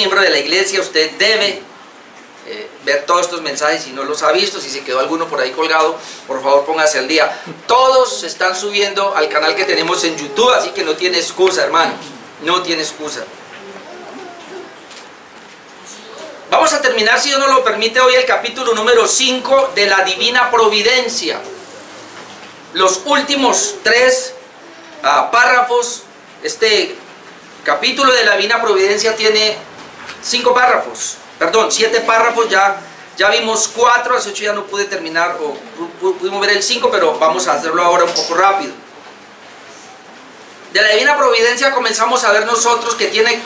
miembro de la iglesia, usted debe ver todos estos mensajes si no los ha visto. Si se quedó alguno por ahí colgado, por favor póngase al día. Todos se están subiendo al canal que tenemos en YouTube, así que no tiene excusa, hermano, no tiene excusa. Vamos a terminar, si Dios nos lo permite, hoy el capítulo número 5 de la Divina Providencia. Los últimos 3 párrafos. Este capítulo de la Divina Providencia tiene 7 párrafos. Ya vimos 4, hace 8 ya no pude terminar, o pudimos ver el 5, pero vamos a hacerlo ahora un poco rápido. De la Divina Providencia comenzamos a ver nosotros que tiene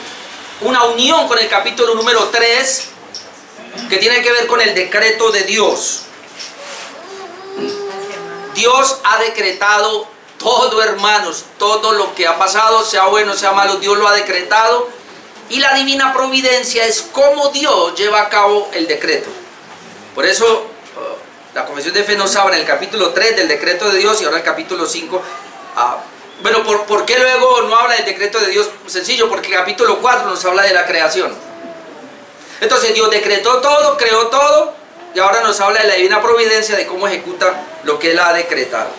una unión con el capítulo número 3, que tiene que ver con el decreto de Dios. Dios ha decretado todo, hermanos, todo lo que ha pasado, sea bueno, sea malo, Dios lo ha decretado. Y la divina providencia es cómo Dios lleva a cabo el decreto. Por eso la confesión de fe nos habla en el capítulo 3 del decreto de Dios y ahora el capítulo 5. Bueno, ¿por qué luego no habla del decreto de Dios? Sencillo, porque el capítulo 4 nos habla de la creación. Entonces Dios decretó todo, creó todo, y ahora nos habla de la divina providencia, de cómo ejecuta lo que Él ha decretado.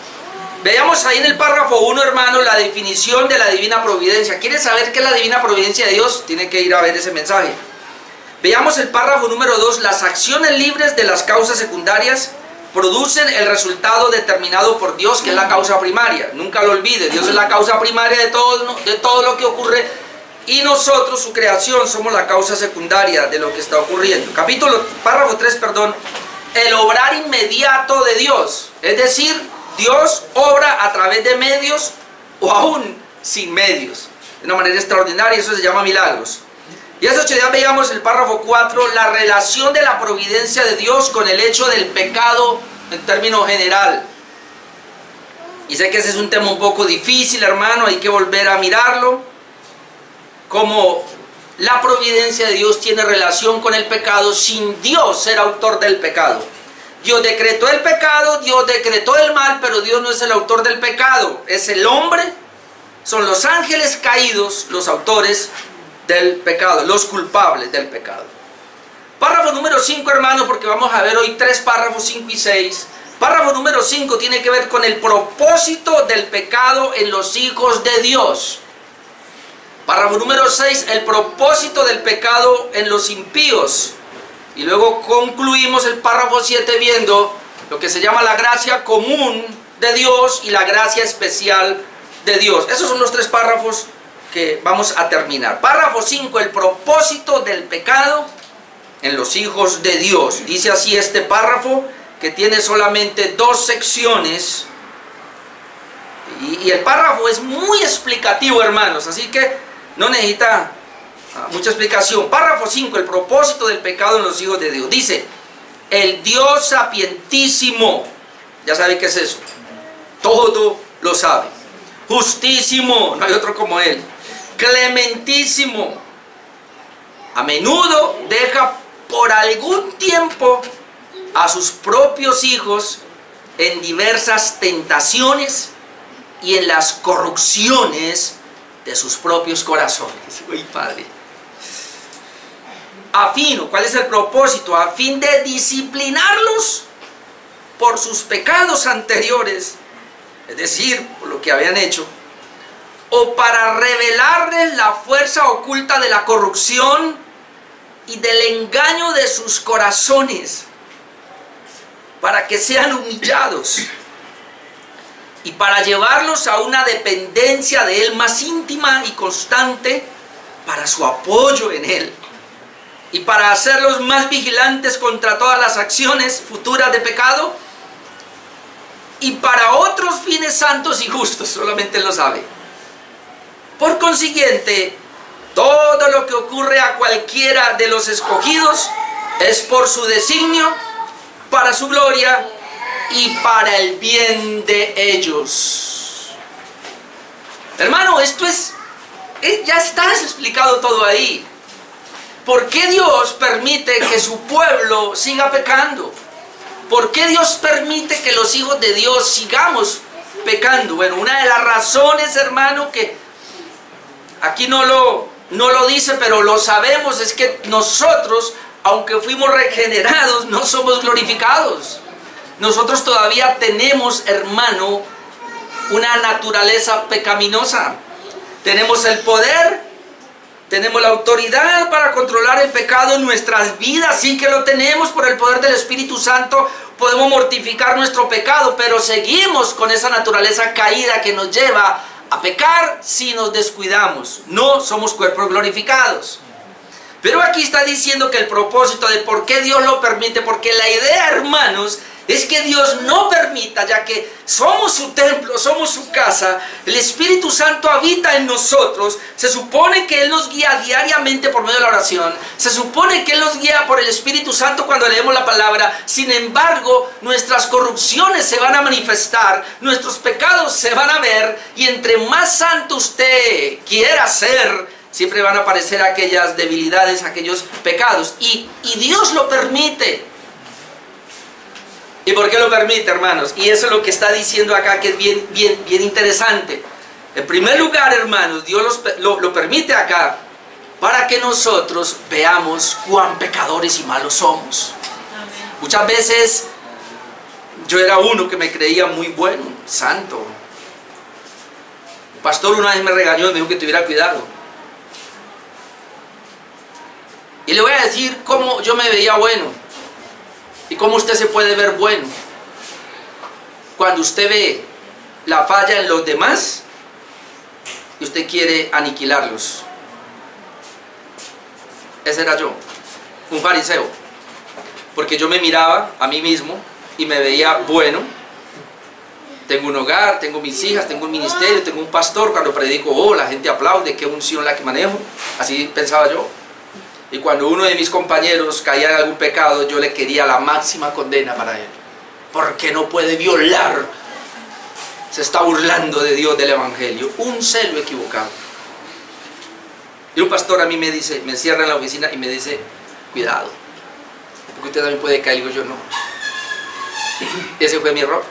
Veamos ahí en el párrafo 1, hermanos, la definición de la divina providencia. ¿Quieres saber qué es la divina providencia de Dios? Tiene que ir a ver ese mensaje. Veamos el párrafo número 2. Las acciones libres de las causas secundarias producen el resultado determinado por Dios, que es la causa primaria. Nunca lo olvides, Dios es la causa primaria de todo lo que ocurre, y nosotros, su creación, somos la causa secundaria de lo que está ocurriendo. Párrafo 3, el obrar inmediato de Dios. Es decir, Dios obra a través de medios o aún sin medios, de una manera extraordinaria. Eso se llama milagros. Y hace 8 días veíamos el párrafo 4, la relación de la providencia de Dios con el hecho del pecado en términos general. Y sé que ese es un tema un poco difícil, hermano, hay que volver a mirarlo. Como la providencia de Dios tiene relación con el pecado sin Dios ser autor del pecado. Dios decretó el pecado, Dios decretó el mal, pero Dios no es el autor del pecado. Es el hombre, son los ángeles caídos los autores del pecado, los culpables del pecado. Párrafo número 5, hermanos, porque vamos a ver hoy 3 párrafos, 5 y 6. Párrafo número 5 tiene que ver con el propósito del pecado en los hijos de Dios. Párrafo número 6, el propósito del pecado en los impíos. Y luego concluimos el párrafo 7 viendo lo que se llama la gracia común de Dios y la gracia especial de Dios. Esos son los 3 párrafos que vamos a terminar. Párrafo 5, el propósito del pecado en los hijos de Dios. Dice así este párrafo, que tiene solamente 2 secciones. Y el párrafo es muy explicativo, hermanos, así que no necesita mucha explicación. Párrafo 5, el propósito del pecado en los hijos de Dios. Dice, el Dios sapientísimo, ya sabe qué es eso, todo lo sabe. Justísimo, no hay otro como Él. Clementísimo, a menudo deja por algún tiempo a sus propios hijos en diversas tentaciones y en las corrupciones de sus propios corazones. Uy, Padre. ¿Cuál es el propósito? A fin de disciplinarlos por sus pecados anteriores, es decir, por lo que habían hecho, o para revelarles la fuerza oculta de la corrupción y del engaño de sus corazones, para que sean humillados y para llevarlos a una dependencia de Él más íntima y constante, para su apoyo en Él, y para hacerlos más vigilantes contra todas las acciones futuras de pecado, y para otros fines santos y justos, solamente Él lo sabe. Por consiguiente, todo lo que ocurre a cualquiera de los escogidos es por su designio, para su gloria y para el bien de ellos. Hermano, esto es, ya está explicado todo ahí. ¿Por qué Dios permite que su pueblo siga pecando? ¿Por qué Dios permite que los hijos de Dios sigamos pecando? Bueno, una de las razones, hermano, que aquí no lo no lo dice, pero lo sabemos, es que nosotros, aunque fuimos regenerados, no somos glorificados. Nosotros todavía tenemos, hermano, una naturaleza pecaminosa. Tenemos el poder, tenemos la autoridad para controlar el pecado en nuestras vidas, sí que lo tenemos por el poder del Espíritu Santo. Podemos mortificar nuestro pecado, pero seguimos con esa naturaleza caída que nos lleva a pecar si nos descuidamos. No somos cuerpos glorificados. Pero aquí está diciendo que el propósito de por qué Dios lo permite, porque la idea, hermanos, es que Dios no permita, ya que somos su templo, somos su casa, el Espíritu Santo habita en nosotros, se supone que Él nos guía diariamente por medio de la oración, se supone que Él nos guía por el Espíritu Santo cuando leemos la palabra. Sin embargo, nuestras corrupciones se van a manifestar, nuestros pecados se van a ver, y entre más santo usted quiera ser, siempre van a aparecer aquellas debilidades, aquellos pecados, y Dios lo permite. ¿Y por qué lo permite, hermanos? Y eso es lo que está diciendo acá, que es bien interesante. En primer lugar, hermanos, Dios lo permite acá para que nosotros veamos cuán pecadores y malos somos. Muchas veces yo era uno que me creía muy bueno, santo. El pastor una vez me regañó y me dijo que tuviera cuidado. Y le voy a decir cómo yo me veía bueno. ¿Y cómo usted se puede ver bueno? Cuando usted ve la falla en los demás y usted quiere aniquilarlos. Ese era yo, un fariseo. Porque yo me miraba a mí mismo y me veía bueno. Tengo un hogar, tengo mis hijas, tengo un ministerio, tengo un pastor. Cuando predico, oh, la gente aplaude, qué unción la que manejo. Así pensaba yo. Y cuando uno de mis compañeros caía en algún pecado, yo le quería la máxima condena para él. Porque no puede violar. Se está burlando de Dios, del Evangelio. Un celo equivocado. Y un pastor a mí me dice, me encierra en la oficina y me dice, cuidado, porque usted también puede caer. Y digo yo, no. Ese fue mi error.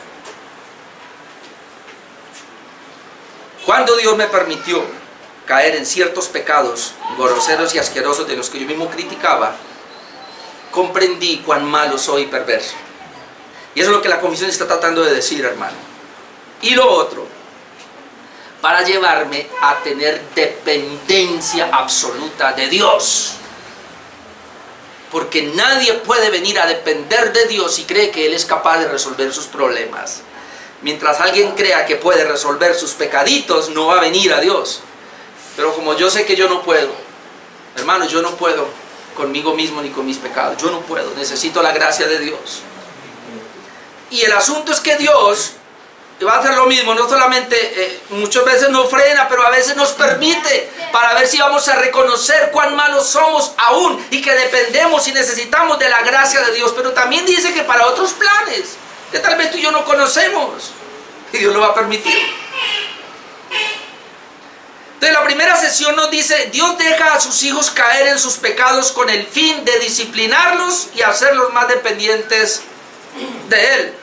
Cuando Dios me permitió caer en ciertos pecados groseros y asquerosos de los que yo mismo criticaba, comprendí cuán malo soy y perverso. Y eso es lo que la confesión está tratando de decir, hermano. Y lo otro, para llevarme a tener dependencia absoluta de Dios. Porque nadie puede venir a depender de Dios si cree que Él es capaz de resolver sus problemas. Mientras alguien crea que puede resolver sus pecaditos, no va a venir a Dios. Pero como yo sé que yo no puedo, hermano, yo no puedo conmigo mismo ni con mis pecados. Yo no puedo, necesito la gracia de Dios. Y el asunto es que Dios va a hacer lo mismo, no solamente, muchas veces nos frena, pero a veces nos permite para ver si vamos a reconocer cuán malos somos aún y que dependemos y necesitamos de la gracia de Dios. Pero también dice que para otros planes, que tal vez tú y yo no conocemos, y Dios lo va a permitir. Entonces la primera sesión nos dice, Dios deja a sus hijos caer en sus pecados con el fin de disciplinarlos y hacerlos más dependientes de Él.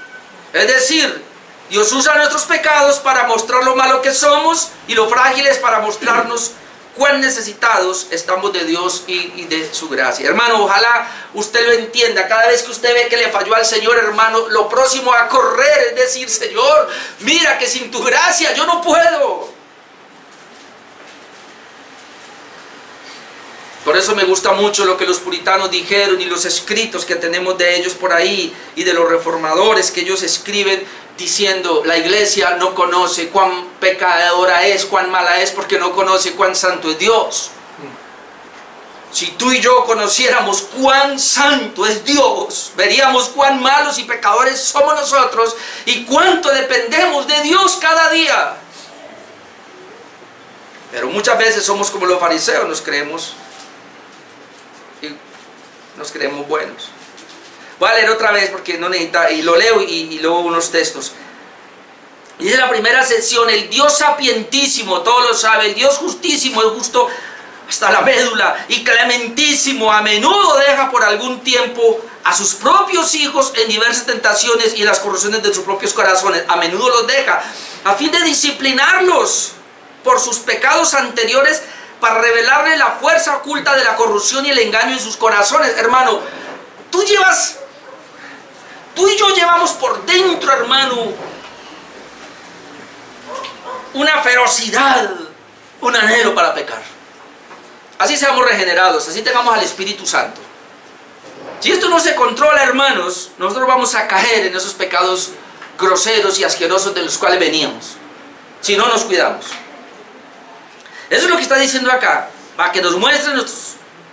Es decir, Dios usa nuestros pecados para mostrar lo malo que somos y lo frágiles para mostrarnos cuán necesitados estamos de Dios y de su gracia. Hermano, ojalá usted lo entienda. Cada vez que usted ve que le falló al Señor, hermano, lo próximo a correr es decir, Señor, mira que sin tu gracia yo no puedo. Por eso me gusta mucho lo que los puritanos dijeron y los escritos que tenemos de ellos por ahí y de los reformadores que ellos escriben diciendo, la iglesia no conoce cuán pecadora es, cuán mala es, porque no conoce cuán santo es Dios. Si tú y yo conociéramos cuán santo es Dios, veríamos cuán malos y pecadores somos nosotros y cuánto dependemos de Dios cada día. Pero muchas veces somos como los fariseos, nos creemos buenos. Voy a leer otra vez porque no necesita, y lo leo y luego unos textos. Dice la primera sección, el Dios sapientísimo, todo lo sabe, el Dios justísimo, es justo hasta la médula, y clementísimo, a menudo deja por algún tiempo a sus propios hijos en diversas tentaciones y en las corrupciones de sus propios corazones. A menudo los deja, a fin de disciplinarlos por sus pecados anteriores, para revelarle la fuerza oculta de la corrupción y el engaño en sus corazones. Hermano, tú y yo llevamos por dentro, hermano, una ferocidad, un anhelo para pecar. Así seamos regenerados, así tengamos al Espíritu Santo. Si esto no se controla, hermanos, nosotros vamos a caer en esos pecados groseros y asquerosos de los cuales veníamos, si no nos cuidamos. Eso es lo que está diciendo acá, para que nos muestre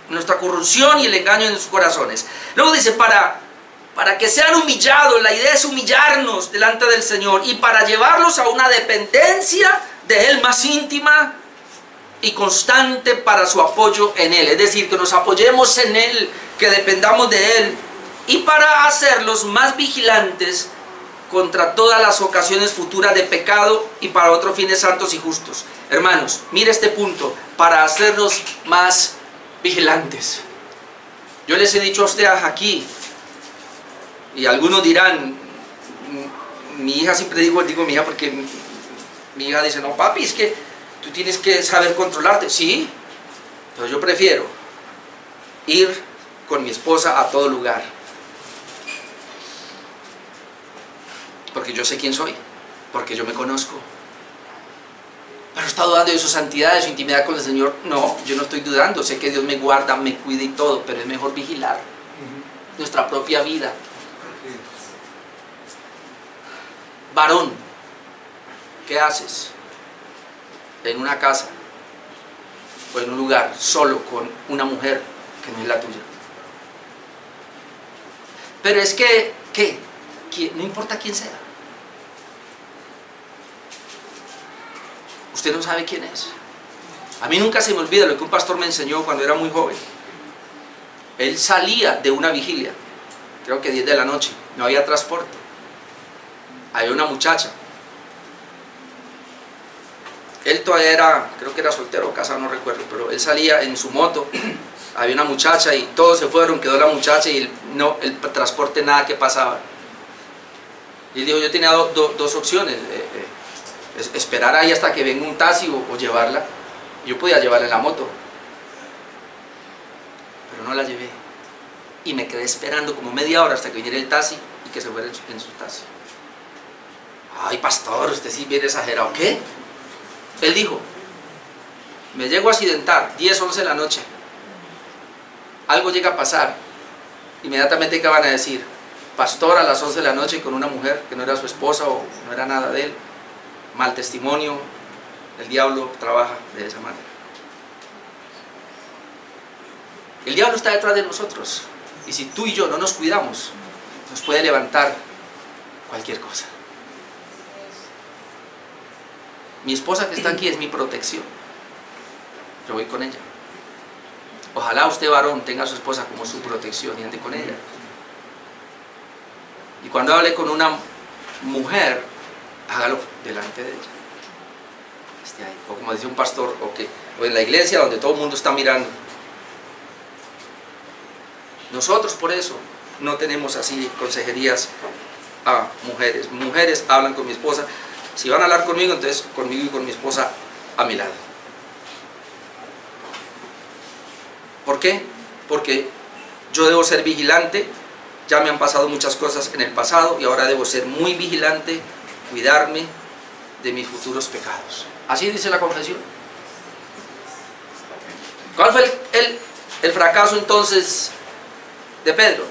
nuestra corrupción y el engaño en sus corazones. Luego dice, para que sean humillados, la idea es humillarnos delante del Señor y para llevarlos a una dependencia de Él más íntima y constante para su apoyo en Él. Es decir, que nos apoyemos en Él, que dependamos de Él y para hacerlos más vigilantes contra todas las ocasiones futuras de pecado y para otros fines santos y justos. Hermanos, mire este punto, para hacernos más vigilantes. Yo les he dicho a ustedes aquí, y algunos dirán, mi hija siempre digo mi hija porque mi hija dice, no papi, es que tú tienes que saber controlarte. Sí, pero yo prefiero ir con mi esposa a todo lugar, porque yo sé quién soy, porque yo me conozco. Pero está dudando de su santidad, de su intimidad con el Señor. No, yo no estoy dudando, sé que Dios me guarda, me cuida y todo, pero es mejor vigilar nuestra propia vida. Varón, ¿qué haces en una casa o en un lugar solo con una mujer que no es la tuya? Pero es que, ¿qué? No importa quién sea. Usted no sabe quién es. A mí nunca se me olvida lo que un pastor me enseñó cuando era muy joven. Él salía de una vigilia, creo que 10 de la noche, no había transporte. Había una muchacha. Él todavía era, creo que era soltero o casado, no recuerdo, pero él salía en su moto, había una muchacha y todos se fueron, quedó la muchacha y el transporte nada que pasaba. Y él dijo, yo tenía dos opciones, esperar ahí hasta que venga un taxi o llevarla. Yo podía llevarla en la moto, pero no la llevé. Y me quedé esperando como media hora hasta que viniera el taxi y que se fuera en su taxi. Ay, pastor, usted sí viene exagerado. ¿Qué? Él dijo, me llego a accidentar, 10, 11 de la noche. Algo llega a pasar. Inmediatamente, ¿qué van a decir? Pastor a las 11 de la noche con una mujer que no era su esposa o no era nada de él. Mal testimonio. El diablo trabaja de esa manera. El diablo está detrás de nosotros. Y si tú y yo no nos cuidamos, nos puede levantar cualquier cosa. Mi esposa que está aquí es mi protección. Yo voy con ella. Ojalá usted, varón, tenga a su esposa como su protección y ande con ella. Y cuando hable con una mujer, hágalo delante de ella. Esté ahí. O como decía un pastor, o en la iglesia donde todo el mundo está mirando. Nosotros por eso no tenemos así consejerías a mujeres. Mujeres hablan con mi esposa. Si van a hablar conmigo, entonces conmigo y con mi esposa a mi lado. ¿Por qué? Porque yo debo ser vigilante. Ya me han pasado muchas cosas en el pasado y ahora debo ser muy vigilante, cuidarme de mis futuros pecados. Así dice la confesión. ¿Cuál fue el fracaso entonces de Pedro?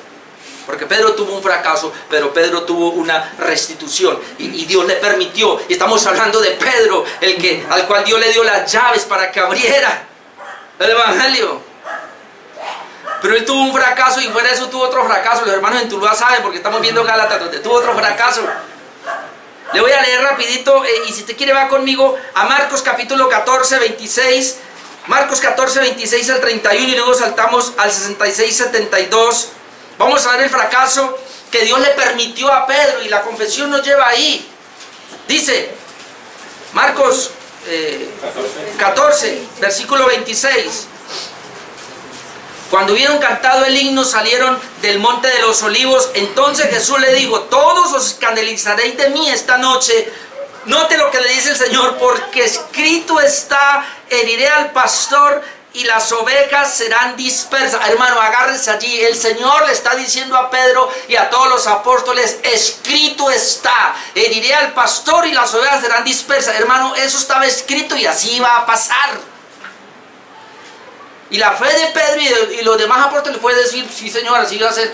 Porque Pedro tuvo un fracaso, pero Pedro tuvo una restitución y Dios le permitió. Y estamos hablando de Pedro, al cual Dios le dio las llaves para que abriera el evangelio. Pero él tuvo un fracaso y fuera de eso tuvo otro fracaso. Los hermanos en Tuluá saben porque estamos viendo Gálatas donde tuvo otro fracaso. Le voy a leer rapidito y si usted quiere va conmigo a Marcos capítulo 14, 26. Marcos 14, 26 al 31 y luego saltamos al 66, 72. Vamos a ver el fracaso que Dios le permitió a Pedro y la confesión nos lleva ahí. Dice Marcos 14, versículo 26. Cuando hubieron cantado el himno salieron del monte de los olivos. Entonces Jesús le dijo, todos os escandalizaréis de mí esta noche. Note lo que le dice el Señor, porque escrito está, heriré al pastor y las ovejas serán dispersas. Hermano, agárrense allí. El Señor le está diciendo a Pedro y a todos los apóstoles, escrito está, heriré al pastor y las ovejas serán dispersas. Hermano, eso estaba escrito y así iba a pasar. Y la fe de Pedro y los demás apóstoles fue decir, sí Señor, así va a ser.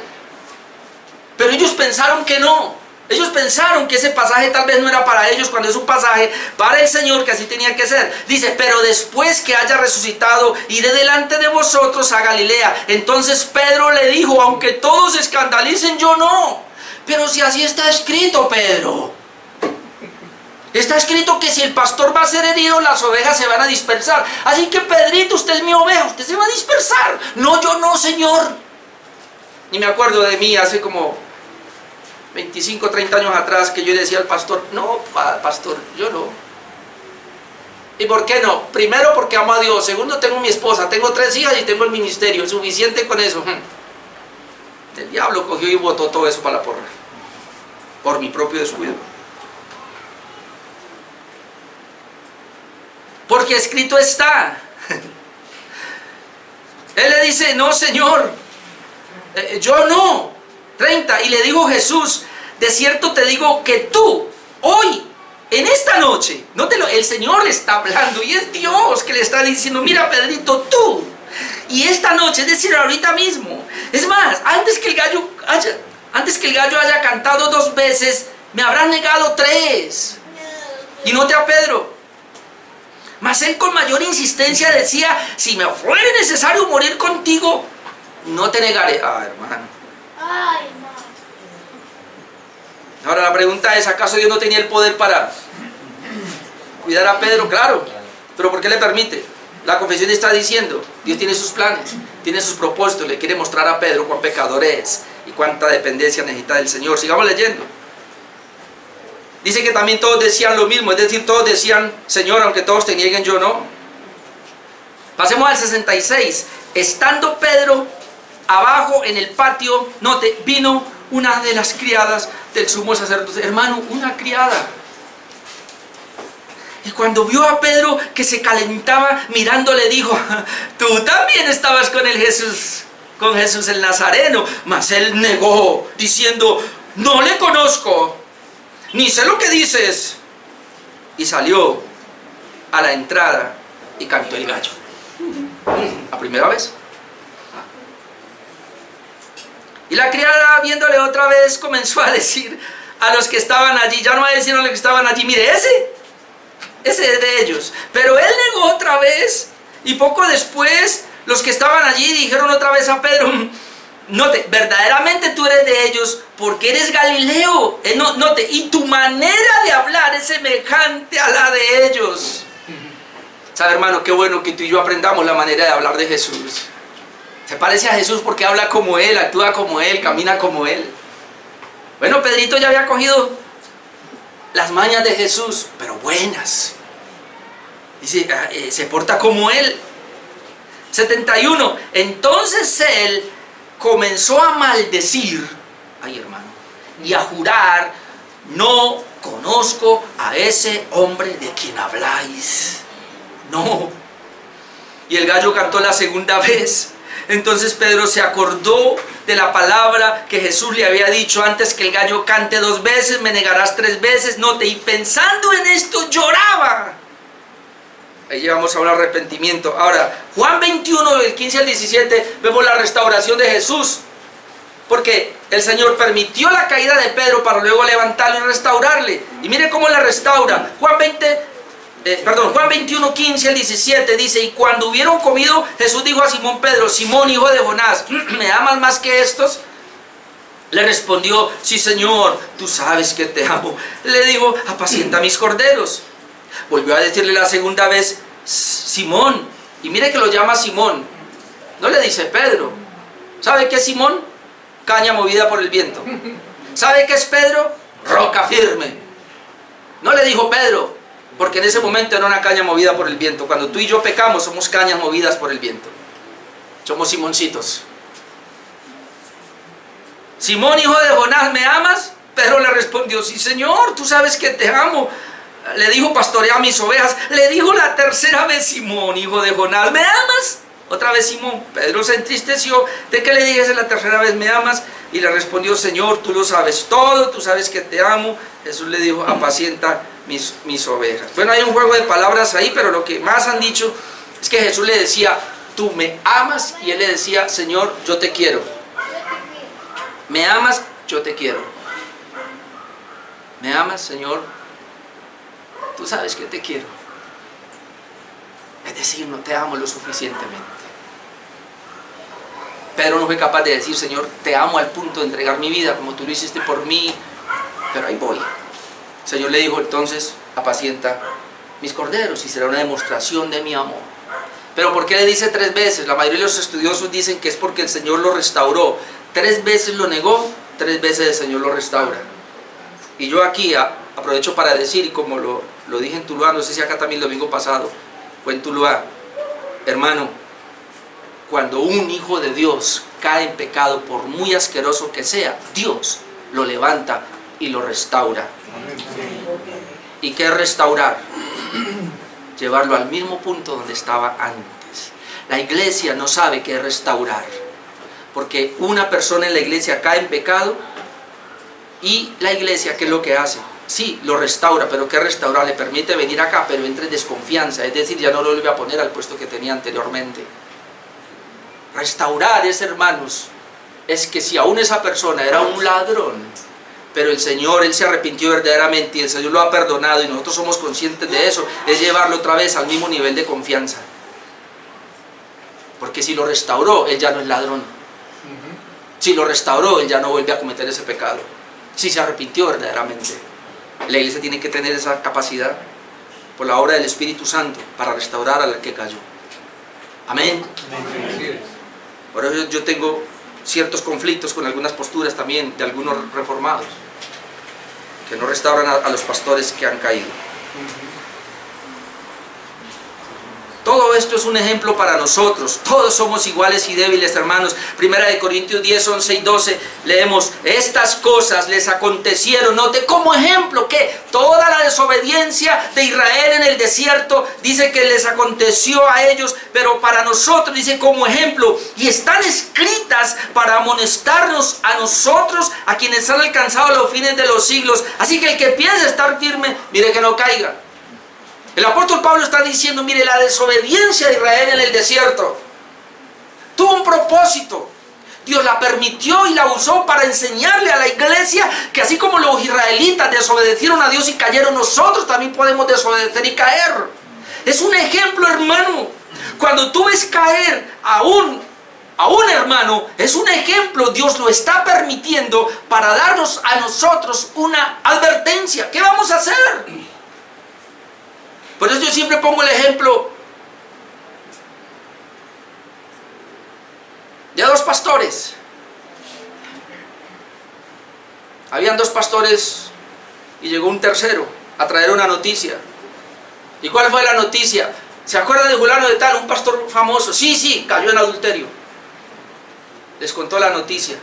Pero ellos pensaron que no. Ellos pensaron que ese pasaje tal vez no era para ellos, cuando es un pasaje para el Señor, que así tenía que ser. Dice, pero después que haya resucitado, iré delante de vosotros a Galilea. Entonces Pedro le dijo, aunque todos se escandalicen, yo no. Pero si así está escrito, Pedro. Está escrito que si el pastor va a ser herido, las ovejas se van a dispersar. Así que Pedrito, usted es mi oveja, usted se va a dispersar. No, yo no, Señor. Y me acuerdo de mí hace como 25, 30 años atrás, que yo decía al pastor, no, pastor, yo no. ¿Y por qué no? Primero, porque amo a Dios. Segundo, tengo mi esposa, tengo 3 hijas y tengo el ministerio. Suficiente con eso. El diablo cogió y botó todo eso para la porra. Por mi propio descuido. Porque escrito está. Él le dice, no, Señor, yo no. 30, y le dijo Jesús, de cierto te digo que tú, hoy, en esta noche, el Señor le está hablando, y es Dios que le está diciendo, mira Pedrito, tú, y esta noche, es decir, ahorita mismo, es más, antes que el gallo haya cantado 2 veces, me habrán negado 3, y note a Pedro, mas él con mayor insistencia decía, si me fuere necesario morir contigo, no te negaré. Hermano. Ay, no. Ahora la pregunta es, ¿acaso Dios no tenía el poder para cuidar a Pedro? Claro, pero ¿por qué le permite? La confesión está diciendo, Dios tiene sus planes, tiene sus propósitos, le quiere mostrar a Pedro cuán pecador es y cuánta dependencia necesita del Señor. Sigamos leyendo. Dice que también todos decían lo mismo, es decir, todos decían, Señor, aunque todos te nieguen, yo no. Pasemos al 66. Estando Pedro abajo en el patio, note, vino una de las criadas del sumo sacerdote. Hermano, una criada. Y cuando vio a Pedro que se calentaba mirando, le dijo, tú también estabas con Jesús el Nazareno. Mas él negó, diciendo, no le conozco, ni sé lo que dices. Y salió a la entrada y cantó el gallo. ¿La primera vez? Y la criada, viéndole otra vez, comenzó a decir a los que estaban allí, ya no va a decir a los que estaban allí, mire, ese es de ellos. Pero él negó otra vez, y poco después los que estaban allí dijeron otra vez a Pedro, note, verdaderamente tú eres de ellos, porque eres Galileo. Note, y tu manera de hablar es semejante a la de ellos. ¿Sabe, hermano? Qué bueno que tú y yo aprendamos la manera de hablar de Jesús. Se parece a Jesús porque habla como Él, actúa como Él, camina como Él. Bueno, Pedrito ya había cogido las mañas de Jesús, pero buenas. Dice, se porta como Él. 71. Entonces él comenzó a maldecir, ay hermano, y a jurar, no conozco a ese hombre de quien habláis. No. Y el gallo cantó la segunda vez. Entonces Pedro se acordó de la palabra que Jesús le había dicho, antes que el gallo cante 2 veces, me negarás 3 veces. Note, y pensando en esto lloraba. Ahí llevamos a un arrepentimiento. Ahora, Juan 21, del 15 al 17, vemos la restauración de Jesús. Porque el Señor permitió la caída de Pedro para luego levantarlo y restaurarle. Y mire cómo la restaura. Juan 21, 15 al 17 dice, y cuando hubieron comido, Jesús dijo a Simón Pedro, Simón, hijo de Jonás, ¿me amas más que estos? Le respondió, sí Señor, tú sabes que te amo. Le dijo, apacienta mis corderos. Volvió a decirle la segunda vez, Simón, y mire que lo llama Simón, no le dice Pedro. ¿Sabe qué es Simón? Caña movida por el viento. ¿Sabe qué es Pedro? Roca firme. No le dijo Pedro, porque en ese momento era una caña movida por el viento. Cuando tú y yo pecamos, somos cañas movidas por el viento. Somos Simoncitos. Simón, hijo de Jonás, ¿me amas? Pedro le respondió, sí Señor, tú sabes que te amo. le dijo, pastorea mis ovejas. Le dijo la tercera vez Simón, hijo de Jonás, ¿me amas? Otra vez Simón. Pedro se entristeció de que le dijese la tercera vez, ¿me amas? Y le respondió, Señor, tú lo sabes todo, tú sabes que te amo. Jesús le dijo, apacienta mis ovejas. Bueno, hay un juego de palabras ahí, pero lo que más han dicho es que Jesús le decía, tú me amas, y él le decía, Señor, yo te quiero. ¿Me amas? Yo te quiero. ¿Me amas, Señor? Tú sabes que te quiero. Es decir, no te amo lo suficientemente. Pedro no fue capaz de decir, Señor, te amo al punto de entregar mi vida como tú lo hiciste por mí, pero ahí voy. El Señor le dijo, entonces, apacienta mis corderos y será una demostración de mi amor. Pero ¿por qué le dice 3 veces? La mayoría de los estudiosos dicen que es porque el Señor lo restauró. 3 veces lo negó, 3 veces el Señor lo restaura. Y yo aquí aprovecho para decir, y como lo dije en Tuluá, no sé si acá también el domingo pasado, fue en Tuluá, hermano, cuando un hijo de Dios cae en pecado, por muy asqueroso que sea, Dios lo levanta y lo restaura. ¿Y qué es restaurar? Llevarlo al mismo punto donde estaba antes. La iglesia no sabe qué es restaurar, porque una persona en la iglesia cae en pecado y la iglesia, ¿qué es lo que hace? Sí, lo restaura, pero ¿qué restaurar? Le permite venir acá, pero entra en desconfianza, es decir, ya no lo vuelve a poner al puesto que tenía anteriormente. Restaurar es, hermanos, es que si aún esa persona era un ladrón, pero el Señor, Él se arrepintió verdaderamente y el Señor lo ha perdonado y nosotros somos conscientes de eso, es llevarlo otra vez al mismo nivel de confianza. Porque si lo restauró, Él ya no es ladrón. Si lo restauró, Él ya no vuelve a cometer ese pecado. Si se arrepintió verdaderamente. La iglesia tiene que tener esa capacidad por la obra del Espíritu Santo para restaurar al que cayó. Amén. Por eso yo tengo ciertos conflictos con algunas posturas también de algunos reformados que no restauran a los pastores que han caído. Todo esto es un ejemplo para nosotros. Todos somos iguales y débiles, hermanos. Primera de Corintios 10, 11 y 12 leemos, estas cosas les acontecieron, note como ejemplo que toda la desobediencia de Israel en el desierto dice que les aconteció a ellos, pero para nosotros dice como ejemplo, y están escritas para amonestarnos a nosotros, a quienes han alcanzado los fines de los siglos. Así que el que piense estar firme, mire que no caiga. El apóstol Pablo está diciendo, mire, la desobediencia de Israel en el desierto tuvo un propósito. Dios la permitió y la usó para enseñarle a la iglesia que así como los israelitas desobedecieron a Dios y cayeron, nosotros también podemos desobedecer y caer. Es un ejemplo, hermano. Cuando tú ves caer a un hermano, es un ejemplo. Dios lo está permitiendo para darnos a nosotros una advertencia. ¿Qué vamos a hacer? Por eso yo siempre pongo el ejemplo de 2 pastores. Habían 2 pastores y llegó un tercero a traer una noticia. ¿Y cuál fue la noticia? ¿Se acuerdan de fulano de tal, un pastor famoso? Sí, cayó en adulterio. Les contó la noticia.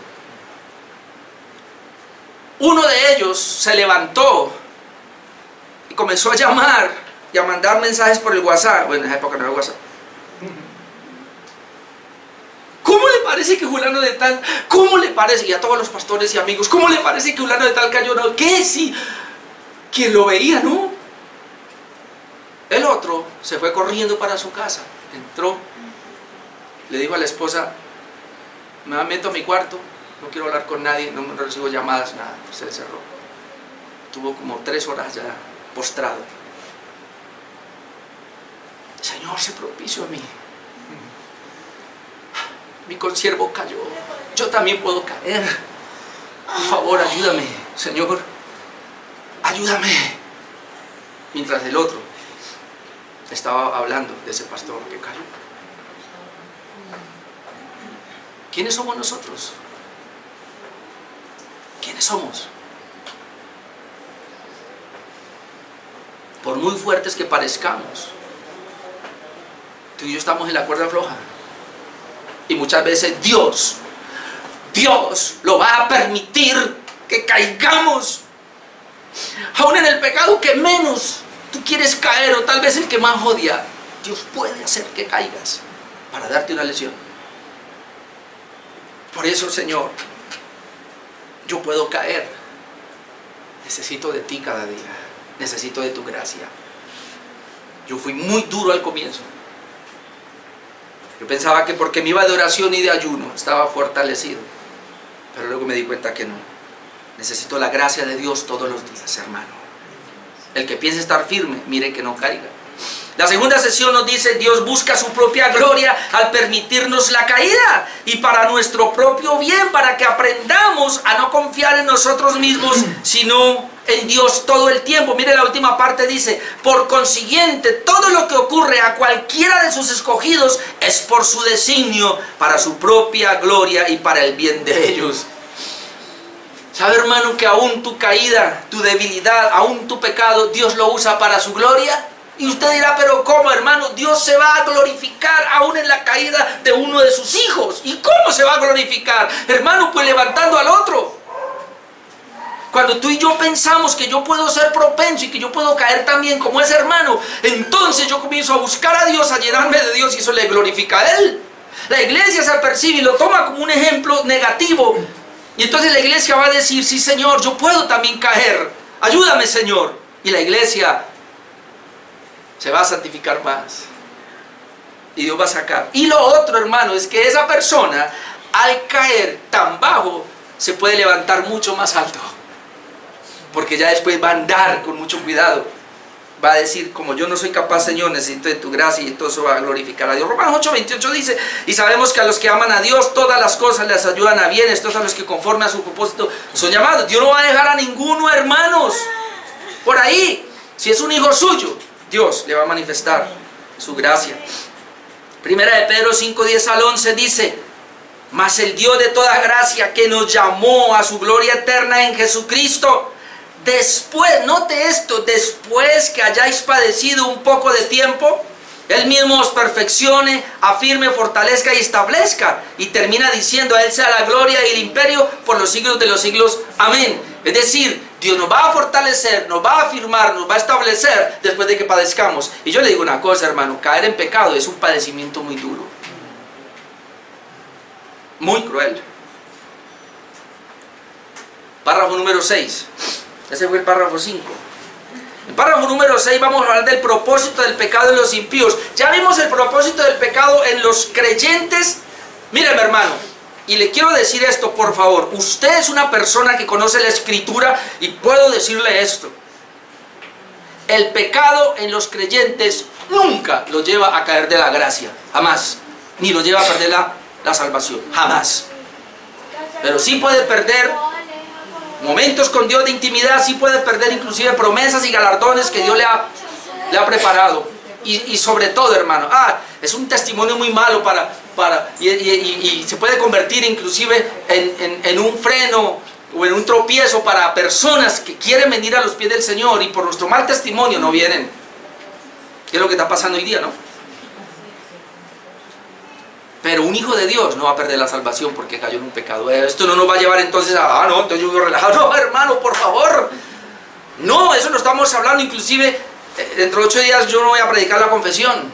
Uno de ellos se levantó y comenzó a llamar y a mandar mensajes por el WhatsApp. Bueno, en esa época no era WhatsApp. ¿Cómo le parece que fulano de tal? ¿Cómo le parece? Y a todos los pastores y amigos, ¿cómo le parece que fulano de tal cayó? No, ¿qué? Sí, quien lo veía, ¿no? El otro se fue corriendo para su casa. Entró, le dijo a la esposa, me meto a mi cuarto, no quiero hablar con nadie, no recibo llamadas, nada. Se cerró. Tuvo como 3 horas ya postrado. Señor, sé propicio a mí. Mi consiervo cayó. Yo también puedo caer. Por favor, ayúdame, Señor. Ayúdame. Mientras el otro estaba hablando de ese pastor que cayó. ¿Quiénes somos nosotros? ¿Quiénes somos? Por muy fuertes que parezcamos, tú y yo estamos en la cuerda floja. Y muchas veces Dios lo va a permitir que caigamos, aún en el pecado que menos tú quieres caer, o tal vez el que más odia, Dios puede hacer que caigas para darte una lección. Por eso, Señor, yo puedo caer. Necesito de ti cada día. Necesito de tu gracia. Yo fui muy duro al comienzo. Yo pensaba que porque me iba de oración y de ayuno estaba fortalecido. Pero luego me di cuenta que no. Necesito la gracia de Dios todos los días, hermano. El que piense estar firme, mire que no caiga. La segunda sesión nos dice, Dios busca su propia gloria al permitirnos la caída y para nuestro propio bien, para que aprendamos a no confiar en nosotros mismos, sino en Dios todo el tiempo. Mire, la última parte dice, por consiguiente, todo lo que ocurre a cualquiera de sus escogidos es por su designio, para su propia gloria y para el bien de ellos. ¿Sabe, hermano, que aún tu caída, tu debilidad, aún tu pecado, Dios lo usa para su gloria? Y usted dirá, pero ¿cómo, hermano? Dios se va a glorificar aún en la caída de uno de sus hijos. ¿Y cómo se va a glorificar? Hermano, pues levantando al otro. Cuando tú y yo pensamos que yo puedo ser propenso y que yo puedo caer también como ese hermano, entonces yo comienzo a buscar a Dios, a llenarme de Dios y eso le glorifica a Él. La iglesia se apercibe y lo toma como un ejemplo negativo. Y entonces la iglesia va a decir, sí, Señor, yo puedo también caer. Ayúdame, Señor. Y la iglesia se va a santificar más. Y Dios va a sacar. Y lo otro, hermano, es que esa persona, al caer tan bajo, se puede levantar mucho más alto. Porque ya después va a andar con mucho cuidado. Va a decir, como yo no soy capaz, Señor, necesito de tu gracia, y todo eso va a glorificar a Dios. Romanos 8:28 dice, y sabemos que a los que aman a Dios, todas las cosas les ayudan a bien, estos a los que conforme a su propósito son llamados. Dios no va a dejar a ninguno, hermanos, por ahí. Si es un hijo suyo, Dios le va a manifestar su gracia. Primera de Pedro 5:10 al 11 dice, mas el Dios de toda gracia, que nos llamó a su gloria eterna en Jesucristo, después, note esto, después que hayáis padecido un poco de tiempo, Él mismo os perfeccione, afirme, fortalezca y establezca. Y termina diciendo, a Él sea la gloria y el imperio por los siglos de los siglos. Amén. Es decir, Dios nos va a fortalecer, nos va a afirmar, nos va a establecer después de que padezcamos. Y yo le digo una cosa, hermano, caer en pecado es un padecimiento muy duro. Muy cruel. Párrafo número 6. Ese fue el párrafo 5. En párrafo número 6 vamos a hablar del propósito del pecado en los impíos. Ya vimos el propósito del pecado en los creyentes. Míreme, hermano, y le quiero decir esto, por favor. Usted es una persona que conoce la Escritura y puedo decirle esto. El pecado en los creyentes nunca lo lleva a caer de la gracia. Jamás. Ni lo lleva a perder la salvación. Jamás. Pero sí puede perder momentos con Dios de intimidad, sí puede perder inclusive promesas y galardones que Dios le ha preparado. Y sobre todo, hermano, es un testimonio muy malo y se puede convertir inclusive en un freno o en un tropiezo para personas que quieren venir a los pies del Señor y por nuestro mal testimonio no vienen. ¿Qué es lo que está pasando hoy día, no? Pero un hijo de Dios no va a perder la salvación porque cayó en un pecado. Esto no nos va a llevar entonces a, no, entonces yo vivo relajado. No, hermano, por favor. No, eso no estamos hablando. Inclusive, dentro de 8 días yo no voy a predicar la confesión.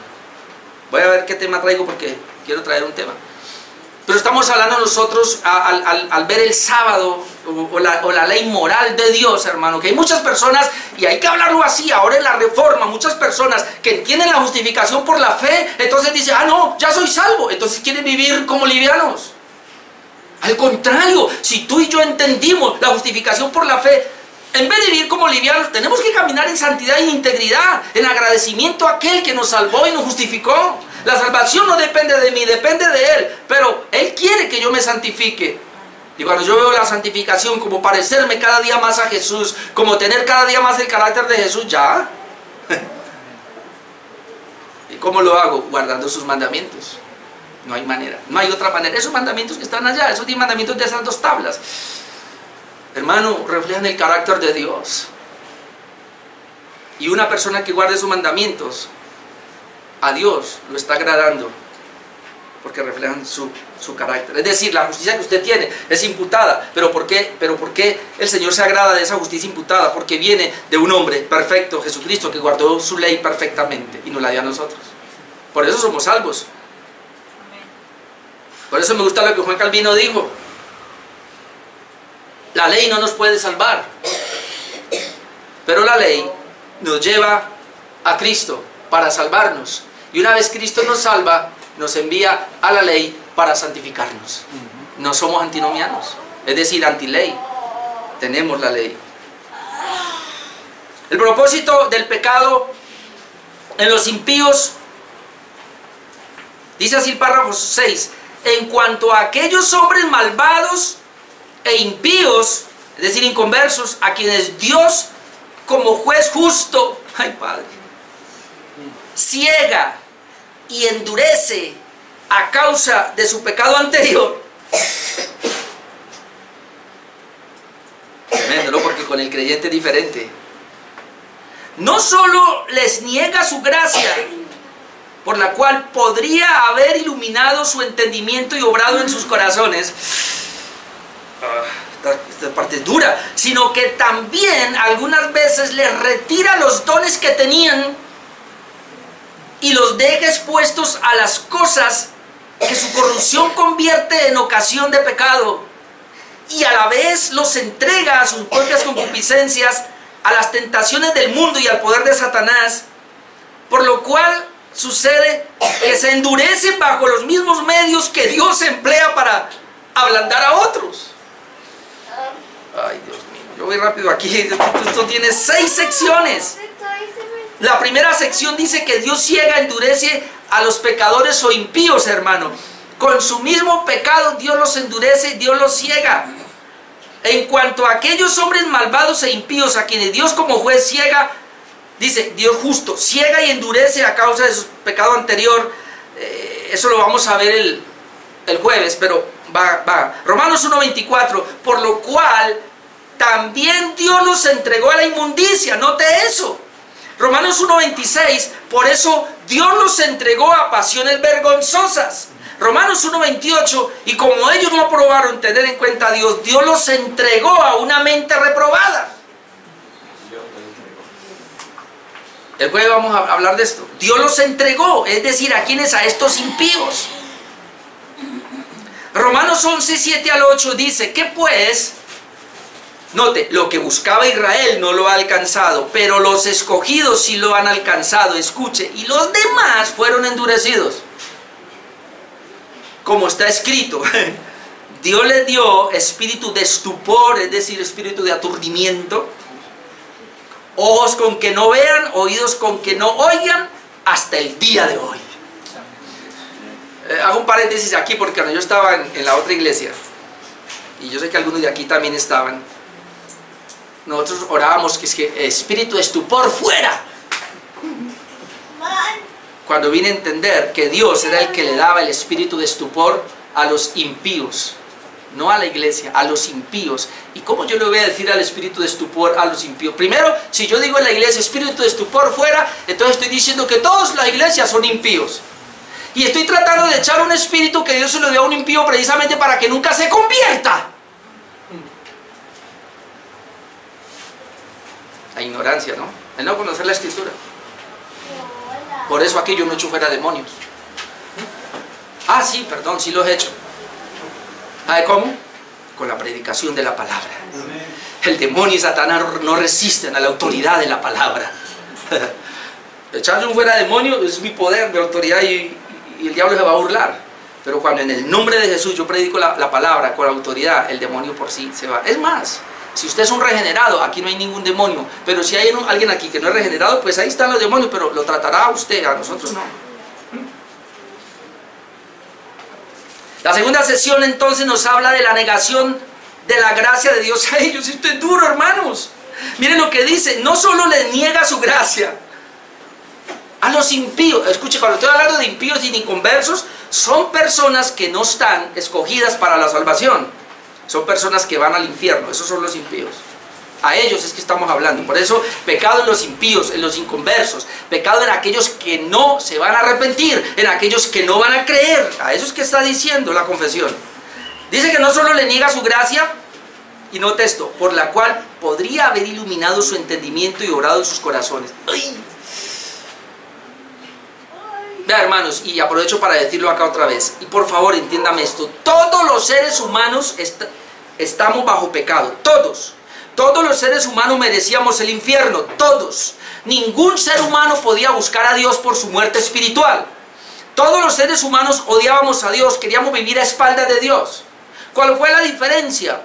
Voy a ver qué tema traigo porque quiero traer un tema. Pero estamos hablando nosotros al ver el sábado o la ley moral de Dios, hermano, que hay muchas personas, y hay que hablarlo así, ahora en la reforma, muchas personas que entienden la justificación por la fe, entonces dicen, no, ya soy salvo, entonces quieren vivir como livianos. Al contrario, si tú y yo entendimos la justificación por la fe, en vez de vivir como livianos, tenemos que caminar en santidad y integridad, en agradecimiento a aquel que nos salvó y nos justificó. La salvación no depende de mí, depende de Él, pero Él quiere que yo me santifique. Y cuando yo veo la santificación como parecerme cada día más a Jesús, como tener cada día más el carácter de Jesús, ya. ¿Y cómo lo hago? Guardando sus mandamientos. No hay manera, no hay otra manera. Esos mandamientos que están allá, esos 10 mandamientos de esas 2 tablas, hermano, reflejan el carácter de Dios. Y una persona que guarde sus mandamientos, a Dios lo está agradando. porque reflejan su carácter. Es decir, la justicia que usted tiene es imputada. ¿Pero por qué el Señor se agrada de esa justicia imputada? Porque viene de un hombre perfecto, Jesucristo, que guardó su ley perfectamente y nos la dio a nosotros. Por eso somos salvos. Por eso me gusta lo que Juan Calvino dijo. La ley no nos puede salvar, pero la ley nos lleva a Cristo para salvarnos. Y una vez Cristo nos salva, nos envía a la ley para santificarnos. No somos antinomianos, es decir, antiley. Tenemos la ley. El propósito del pecado en los impíos, dice así el párrafo 6: en cuanto a aquellos hombres malvados e impíos, es decir, inconversos, a quienes Dios como juez justo, ay Padre, ciega y endurece a causa de su pecado anterior. Tremendo, ¿no? Porque con el creyente es diferente. No solo les niega su gracia, por la cual podría haber iluminado su entendimiento y obrado en sus corazones. Esta parte es dura, sino que también algunas veces les retira los dones que tenían y los deja expuestos a las cosas que su corrupción convierte en ocasión de pecado, y a la vez los entrega a sus propias concupiscencias, a las tentaciones del mundo y al poder de Satanás, por lo cual sucede que se endurecen bajo los mismos medios que Dios emplea para ablandar a otros. Ay, Dios mío, yo voy rápido aquí. Esto tiene 6 secciones. La primera sección dice que Dios ciega, endurece a los pecadores o impíos, hermano. Con su mismo pecado Dios los endurece y Dios los ciega. En cuanto a aquellos hombres malvados e impíos a quienes Dios como juez ciega, dice Dios justo, ciega y endurece a causa de su pecado anterior. Eso lo vamos a ver el jueves, pero va. Romanos 1:24, por lo cual también Dios los entregó a la inmundicia. Note eso. Romanos 1:26, por eso Dios los entregó a pasiones vergonzosas. Romanos 1:28, y como ellos no aprobaron tener en cuenta a Dios, Dios los entregó a una mente reprobada. El jueves vamos a hablar de esto. Dios los entregó, es decir, ¿a quiénes? A estos impíos. Romanos 11:7-8 dice que pues, note, lo que buscaba Israel no lo ha alcanzado, pero los escogidos sí lo han alcanzado. Escuche, y los demás fueron endurecidos. Como está escrito, Dios les dio espíritu de estupor, es decir, espíritu de aturdimiento, ojos con que no vean, oídos con que no oigan, hasta el día de hoy. Hago un paréntesis aquí porque cuando yo estaba en la otra iglesia, y yo sé que algunos de aquí también estaban, nosotros orábamos que es que espíritu de estupor fuera. Cuando vine a entender que Dios era el que le daba el espíritu de estupor a los impíos, no a la iglesia, a los impíos. ¿Y cómo yo le voy a decir al espíritu de estupor a los impíos? Primero, si yo digo en la iglesia espíritu de estupor fuera, entonces estoy diciendo que todas las iglesias son impíos. Y estoy tratando de echar un espíritu que Dios se lo dio a un impío precisamente para que nunca se convierta. La ignorancia, ¿no? El no conocer la escritura. Por eso aquí yo no echo fuera demonios. Ah, sí, perdón, sí los he hecho. ¿Sabe cómo? Con la predicación de la palabra. El demonio y Satanás no resisten a la autoridad de la palabra. Echarle un fuera demonio es mi poder, mi autoridad, y el diablo se va a burlar. Pero cuando en el nombre de Jesús yo predico la palabra con la autoridad, el demonio por sí se va. Es más, si usted es un regenerado, aquí no hay ningún demonio. Pero si hay alguien aquí que no es regenerado, pues ahí están los demonios, pero lo tratará a usted, a nosotros no. La segunda sesión entonces nos habla de la negación de la gracia de Dios a ellos. Esto es duro, hermanos. Miren lo que dice, no solo les niega su gracia a los impíos. Escuche, cuando estoy hablando de impíos y inconversos, son personas que no están escogidas para la salvación. Son personas que van al infierno, esos son los impíos. A ellos es que estamos hablando. Por eso, pecado en los impíos, en los inconversos. Pecado en aquellos que no se van a arrepentir, en aquellos que no van a creer. A eso es que está diciendo la confesión. Dice que no solo le niega su gracia, y note esto, por la cual podría haber iluminado su entendimiento y obrado en sus corazones. ¡Ay! Vea, hermanos, y aprovecho para decirlo acá otra vez, y por favor entiéndame esto, todos los seres humanos estamos bajo pecado, todos los seres humanos merecíamos el infierno, todos. Ningún ser humano podía buscar a Dios por su muerte espiritual. Todos los seres humanos odiábamos a Dios, queríamos vivir a espaldas de Dios. ¿Cuál fue la diferencia?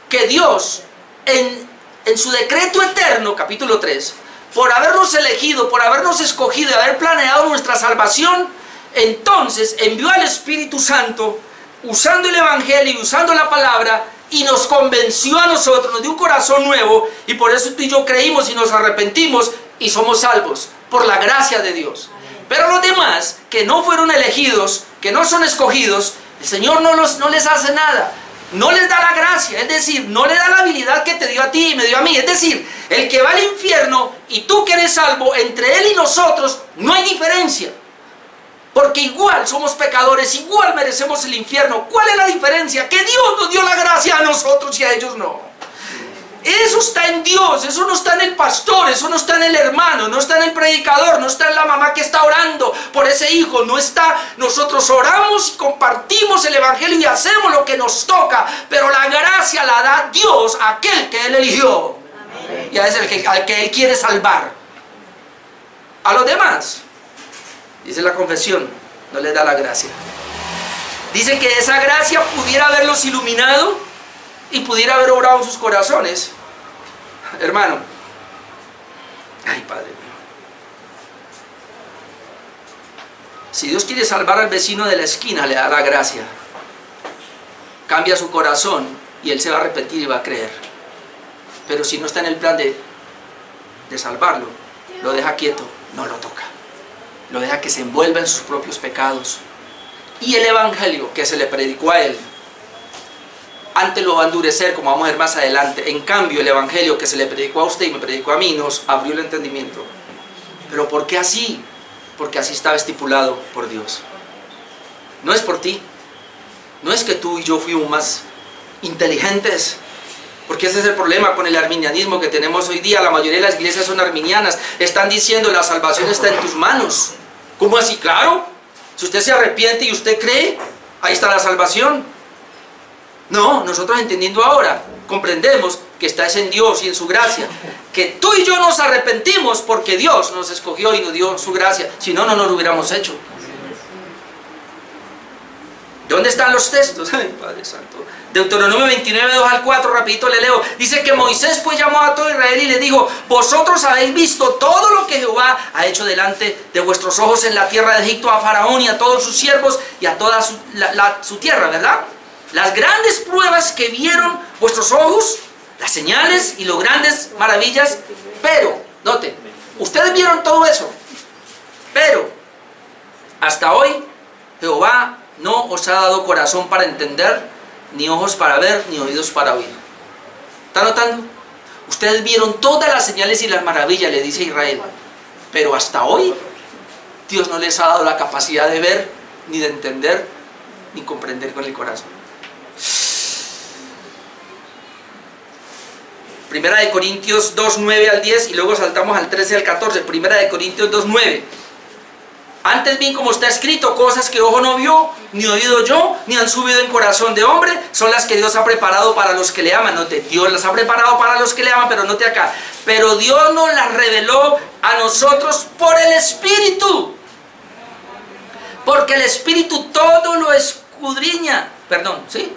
Que Dios, en su decreto eterno, capítulo 3, por habernos elegido, por habernos escogido y haber planeado nuestra salvación, entonces envió al Espíritu Santo, usando el Evangelio y usando la palabra, y nos convenció a nosotros, nos dio un corazón nuevo, y por eso tú y yo creímos y nos arrepentimos, y somos salvos, por la gracia de Dios. Pero los demás, que no fueron elegidos, que no son escogidos, el Señor no les hace nada. No les da la gracia, es decir, no le da la habilidad que te dio a ti y me dio a mí. Es decir, el que va al infierno y tú que eres salvo, entre él y nosotros no hay diferencia. Porque igual somos pecadores, igual merecemos el infierno. ¿Cuál es la diferencia? Que Dios nos dio la gracia a nosotros y a ellos no. Eso está en Dios, eso no está en el pastor, eso no está en el hermano, no está en el predicador, no está en la mamá que está orando por ese hijo, no está. Nosotros oramos y compartimos el Evangelio y hacemos lo que nos toca, pero la gracia la da Dios a aquel que Él eligió. Amén. Y es al que Él quiere salvar. A los demás, dice la confesión, no les da la gracia. Dice que esa gracia pudiera haberlos iluminado y pudiera haber obrado en sus corazones. Hermano, ay Padre mío, si Dios quiere salvar al vecino de la esquina, le da la gracia, cambia su corazón y él se va a arrepentir y va a creer. Pero si no está en el plan de salvarlo, lo deja quieto, no lo toca, lo deja que se envuelva en sus propios pecados. Y el Evangelio que se le predicó a él, antes lo va a endurecer, como vamos a ver más adelante. En cambio, el Evangelio que se le predicó a usted y me predicó a mí, nos abrió el entendimiento. ¿Pero por qué así? Porque así estaba estipulado por Dios. No es por ti. No es que tú y yo fuimos más inteligentes. Porque ese es el problema con el arminianismo que tenemos hoy día. La mayoría de las iglesias son arminianas. Están diciendo, la salvación está en tus manos. ¿Cómo así? Claro. Si usted se arrepiente y usted cree, ahí está la salvación. No, nosotros entendiendo ahora, comprendemos que está en Dios y en su gracia. Que tú y yo nos arrepentimos porque Dios nos escogió y nos dio su gracia. Si no, no lo hubiéramos hecho. ¿Dónde están los textos? Ay, Padre Santo. Deuteronomio 29, 2 al 4, rapidito le leo. Dice que Moisés pues llamó a todo Israel y le dijo: vosotros habéis visto todo lo que Jehová ha hecho delante de vuestros ojos en la tierra de Egipto, a Faraón y a todos sus siervos y a toda su tierra, ¿verdad? Las grandes pruebas que vieron vuestros ojos, las señales y las grandes maravillas. Pero, noten, ustedes vieron todo eso, pero hasta hoy Jehová no os ha dado corazón para entender, ni ojos para ver, ni oídos para oír. ¿Está notando? Ustedes vieron todas las señales y las maravillas, le dice Israel, pero hasta hoy Dios no les ha dado la capacidad de ver, ni de entender, ni comprender con el corazón. Primera de Corintios 2, 9 al 10 y luego saltamos al 13 al 14. Primera de Corintios 2, 9. Antes bien, como está escrito, cosas que ojo no vio, ni oído oyó, ni han subido en corazón de hombre, son las que Dios ha preparado para los que le aman. Note, Dios las ha preparado para los que le aman, pero note acá. Pero Dios nos las reveló a nosotros por el Espíritu. Porque el Espíritu todo lo escudriña. Perdón, ¿sí?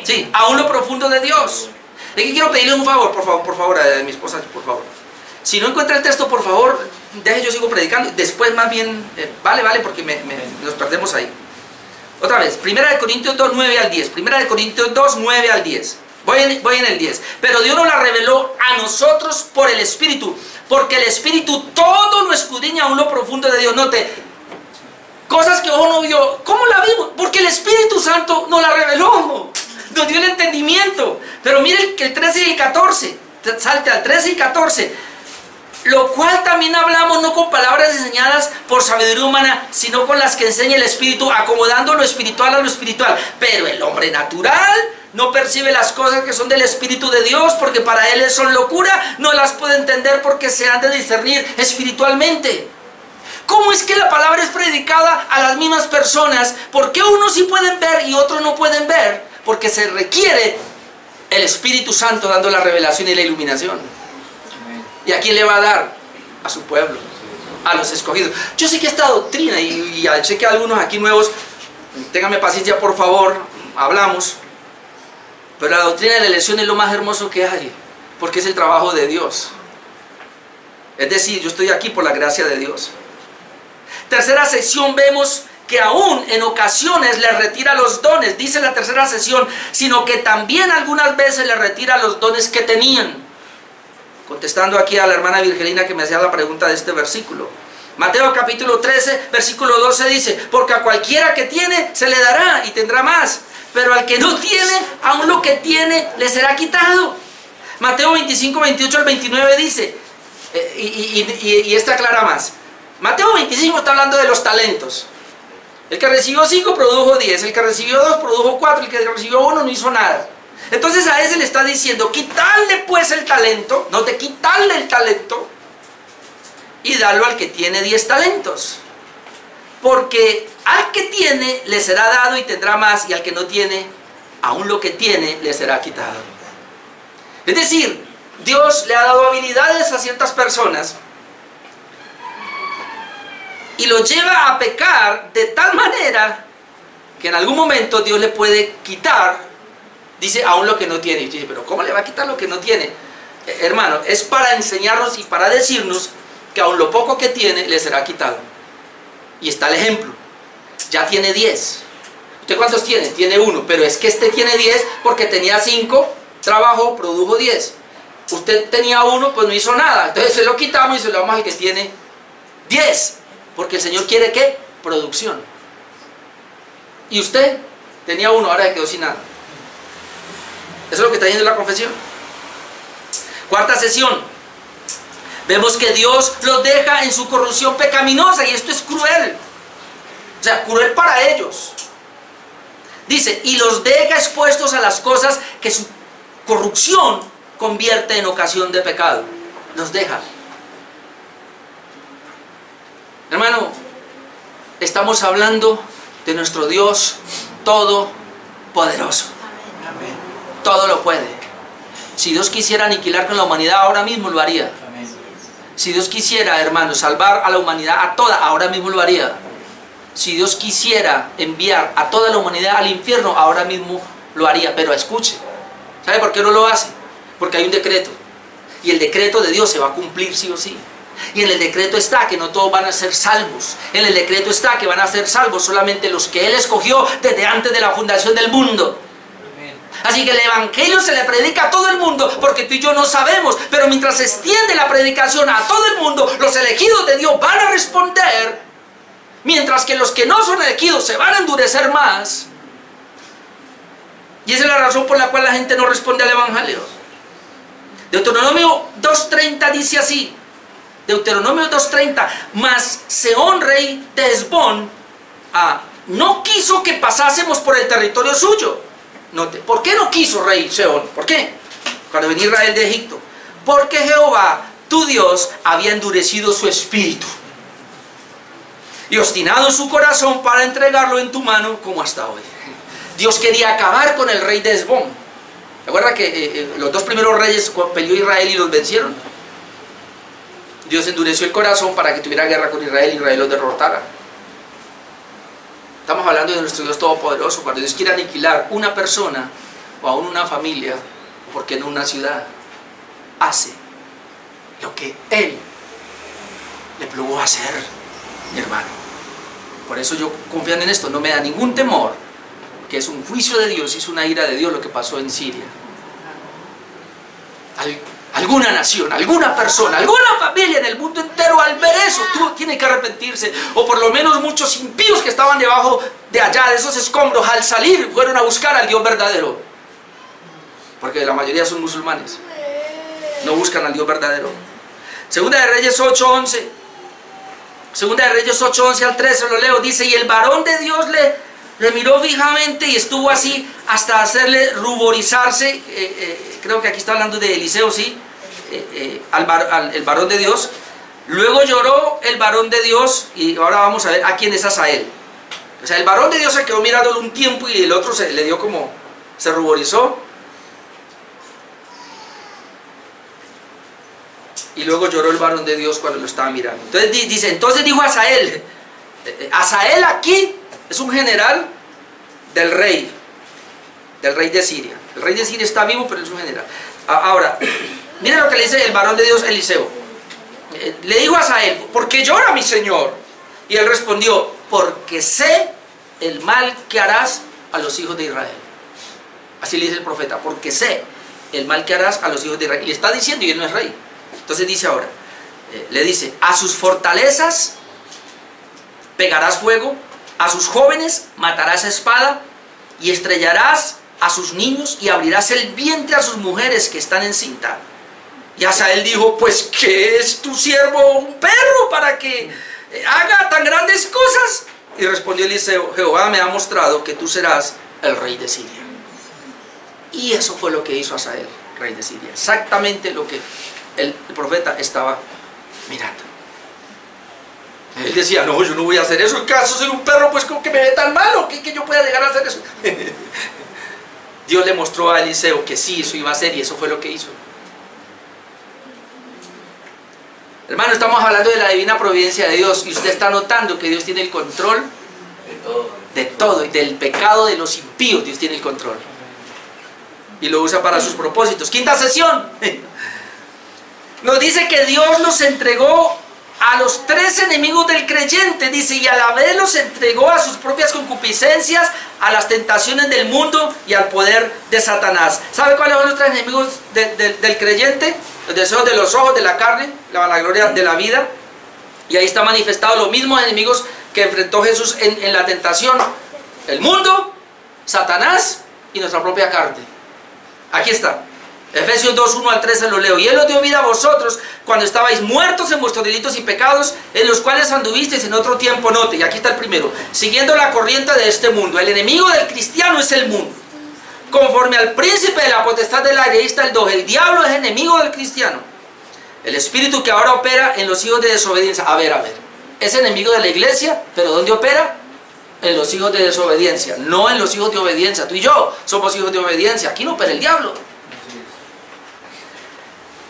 Sí, aún lo profundo de Dios. Es que quiero pedirle un favor, por favor, a mi esposa, por favor. Si no encuentra el texto, por favor, deje, yo sigo predicando. Después más bien, vale, porque nos perdemos ahí. Otra vez, Primera de Corintios 2, 9 al 10. Primera de Corintios 2, 9 al 10. Voy en el 10. Pero Dios nos la reveló a nosotros por el Espíritu. Porque el Espíritu todo lo escudriña aún lo profundo de Dios. Note, cosas que ojo no vio. ¿Cómo la vimos? Porque el Espíritu Santo nos la reveló. Nos dio el entendimiento. Pero miren que el 13 y el 14. salte al 13 y 14. Lo cual también hablamos no con palabras enseñadas por sabiduría humana, sino con las que enseña el Espíritu, acomodando lo espiritual a lo espiritual. Pero el hombre natural no percibe las cosas que son del Espíritu de Dios, porque para él son locura, no las puede entender porque se han de discernir espiritualmente. ¿Cómo es que la palabra es predicada a las mismas personas? ¿Por qué unos sí pueden ver y otros no pueden ver? Porque se requiere el Espíritu Santo dando la revelación y la iluminación. ¿Y a quién le va a dar? A su pueblo, a los escogidos. Yo sé que esta doctrina, y sé que algunos aquí nuevos, ténganme paciencia por favor, hablamos, pero la doctrina de la elección es lo más hermoso que hay, porque es el trabajo de Dios. Es decir, yo estoy aquí por la gracia de Dios. Tercera sección, vemos que aún en ocasiones le retira los dones, dice la tercera sección, sino que también algunas veces le retira los dones que tenían. Contestando aquí a la hermana Virgelina que me hacía la pregunta de este versículo. Mateo capítulo 13, versículo 12 dice: porque a cualquiera que tiene se le dará y tendrá más, pero al que no tiene, aún lo que tiene le será quitado. Mateo 25, 28 al 29 dice, y esta aclara más. Mateo 25 está hablando de los talentos. El que recibió 5 produjo 10, el que recibió 2 produjo 4, el que recibió 1 no hizo nada. Entonces a ese le está diciendo: quitarle pues el talento, no te quitarle el talento y darlo al que tiene 10 talentos. Porque al que tiene le será dado y tendrá más, y al que no tiene, aún lo que tiene le será quitado. Es decir, Dios le ha dado habilidades a ciertas personas y lo lleva a pecar de tal manera que en algún momento Dios le puede quitar. Dice, aún lo que no tiene. Y dice, pero ¿cómo le va a quitar lo que no tiene? Hermano, es para enseñarnos y para decirnos que aún lo poco que tiene le será quitado. Y está el ejemplo. Ya tiene 10. ¿Usted cuántos tiene? Tiene 1. Pero es que este tiene 10 porque tenía 5, trabajó, produjo 10. Usted tenía 1, pues no hizo nada. Entonces se lo quitamos y se lo damos al que tiene 10. Porque el Señor quiere ¿qué? Producción. Y usted tenía 1, ahora se quedó sin nada. Eso es lo que está diciendo la confesión. Cuarta sesión. Vemos que Dios los deja en su corrupción pecaminosa, y esto es cruel. O sea, cruel para ellos. Dice, y los deja expuestos a las cosas que su corrupción convierte en ocasión de pecado. Los deja. Hermano, estamos hablando de nuestro Dios todopoderoso. Todo lo puede. Si Dios quisiera aniquilar con la humanidad, ahora mismo lo haría. Si Dios quisiera, hermanos, salvar a la humanidad, a toda, ahora mismo lo haría. Si Dios quisiera enviar a toda la humanidad al infierno, ahora mismo lo haría. Pero escuche, ¿sabe por qué no lo hace? Porque hay un decreto. Y el decreto de Dios se va a cumplir sí o sí. Y en el decreto está que no todos van a ser salvos. En el decreto está que van a ser salvos solamente los que Él escogió desde antes de la fundación del mundo. Así que el evangelio se le predica a todo el mundo, porque tú y yo no sabemos, pero mientras se extiende la predicación a todo el mundo, los elegidos de Dios van a responder, mientras que los que no son elegidos se van a endurecer más. Y esa es la razón por la cual la gente no responde al evangelio. Deuteronomio 2:30 dice así. Deuteronomio 2:30: mas Sehón, rey de Hesbón, no quiso que pasásemos por el territorio suyo. Note, ¿por qué no quiso rey Sehón? ¿Por qué? Cuando venía Israel de Egipto. Porque Jehová, tu Dios, había endurecido su espíritu y obstinado su corazón para entregarlo en tu mano como hasta hoy. Dios quería acabar con el rey de Hesbón. ¿Recuerda que los 2 primeros reyes peleó Israel y los vencieron? Dios endureció el corazón para que tuviera guerra con Israel y Israel los derrotara. Estamos hablando de nuestro Dios todopoderoso. Cuando Dios quiere aniquilar una persona o aún una familia, o por qué no una ciudad, hace lo que Él le plugo hacer, mi hermano. Por eso yo, confiando en esto, no me da ningún temor, que es un juicio de Dios y es una ira de Dios lo que pasó en Siria. Alguna nación, alguna persona, alguna familia en el mundo entero al ver eso tiene que arrepentirse, o por lo menos muchos impíos que estaban debajo de allá, de esos escombros, al salir fueron a buscar al Dios verdadero, porque la mayoría son musulmanes. no buscan al Dios verdadero. Segunda de Reyes 8:11. Segunda de Reyes 8:11 al 13, lo leo, dice: y el varón de Dios le miró fijamente y estuvo así hasta hacerle ruborizarse. Creo que aquí está hablando de Eliseo, sí, el varón de Dios. Luego lloró el varón de Dios, y ahora vamos a ver a quién es Asael. O sea, el varón de Dios se quedó mirándolo un tiempo y el otro le dio como, se ruborizó. Y luego lloró el varón de Dios cuando lo estaba mirando. Entonces dice, entonces dijo Asael. Asael aquí es un general del rey de Siria. El rey de Siria está vivo, pero es un general. Ahora, miren lo que le dice el varón de Dios Eliseo. Le dijo a Asael: ¿por qué llora mi señor? Y él respondió: porque sé el mal que harás a los hijos de Israel. Así le dice el profeta: porque sé el mal que harás a los hijos de Israel. Y le está diciendo, y él no es rey. Entonces dice ahora, le dice: a sus fortalezas pegarás fuego, a sus jóvenes matarás a espada, y estrellarás a sus niños, y abrirás el vientre a sus mujeres que están encinta. Y Asael dijo: pues ¿qué es tu siervo un perro para que haga tan grandes cosas? Y respondió Eliseo: Jehová me ha mostrado que tú serás el rey de Siria. Y eso fue lo que hizo Asael, rey de Siria. Exactamente lo que el profeta estaba mirando. Él decía: no, yo no voy a hacer eso. ¿En caso ser un perro, pues como que me ve tan malo que yo pueda llegar a hacer eso? Dios le mostró a Eliseo que sí, eso iba a hacer, y eso fue lo que hizo. Hermano, estamos hablando de la divina providencia de Dios, y usted está notando que Dios tiene el control de todo, y del pecado de los impíos Dios tiene el control, y lo usa para sus propósitos. Quinta sesión. Nos dice que Dios los entregó a los tres enemigos del creyente, dice, y a la vez los entregó a sus propias concupiscencias, a las tentaciones del mundo y al poder de Satanás. ¿Sabe cuáles son los tres enemigos del creyente? Los deseos de los ojos, de la carne, la vanagloria de la vida. Y ahí está manifestado los mismos enemigos que enfrentó Jesús en la tentación: el mundo, Satanás y nuestra propia carne. Aquí está. Efesios 2, 1 al 13 lo leo. Y Él os dio vida a vosotros cuando estabais muertos en vuestros delitos y pecados, en los cuales anduvisteis en otro tiempo. Note, y aquí está el primero: siguiendo la corriente de este mundo. El enemigo del cristiano es el mundo. Conforme al príncipe de la potestad del aire, ahí está el 2. El diablo es enemigo del cristiano. El espíritu que ahora opera en los hijos de desobediencia. A ver. Es enemigo de la iglesia, pero ¿dónde opera? En los hijos de desobediencia, no en los hijos de obediencia. Tú y yo somos hijos de obediencia. Aquí no opera el diablo.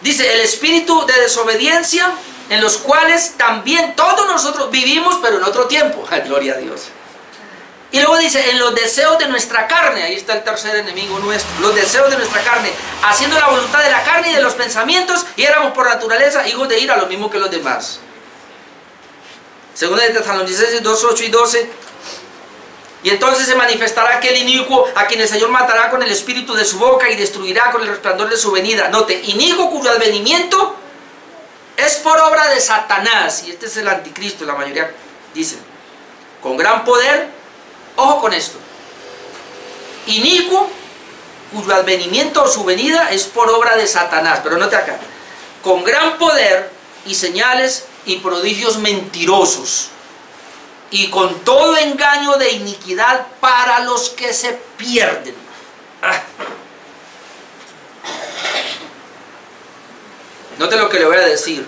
Dice: el espíritu de desobediencia, en los cuales también todos nosotros vivimos, pero en otro tiempo. Gloria a Dios. Y luego dice: en los deseos de nuestra carne. Ahí está el tercer enemigo nuestro. Los deseos de nuestra carne, haciendo la voluntad de la carne y de los pensamientos, y éramos por naturaleza hijos de ira, lo mismo que los demás. Segunda de Tesalonicenses 2, 8 y 12. Y entonces se manifestará aquel inicuo a quien el Señor matará con el espíritu de su boca y destruirá con el resplandor de su venida. Note: inicuo cuyo advenimiento es por obra de Satanás. Y este es el anticristo, la mayoría dicen. Con gran poder, ojo con esto. Inicuo cuyo advenimiento o su venida es por obra de Satanás. Pero note acá: con gran poder y señales y prodigios mentirosos, y con todo engaño de iniquidad para los que se pierden. Note lo que le voy a decir.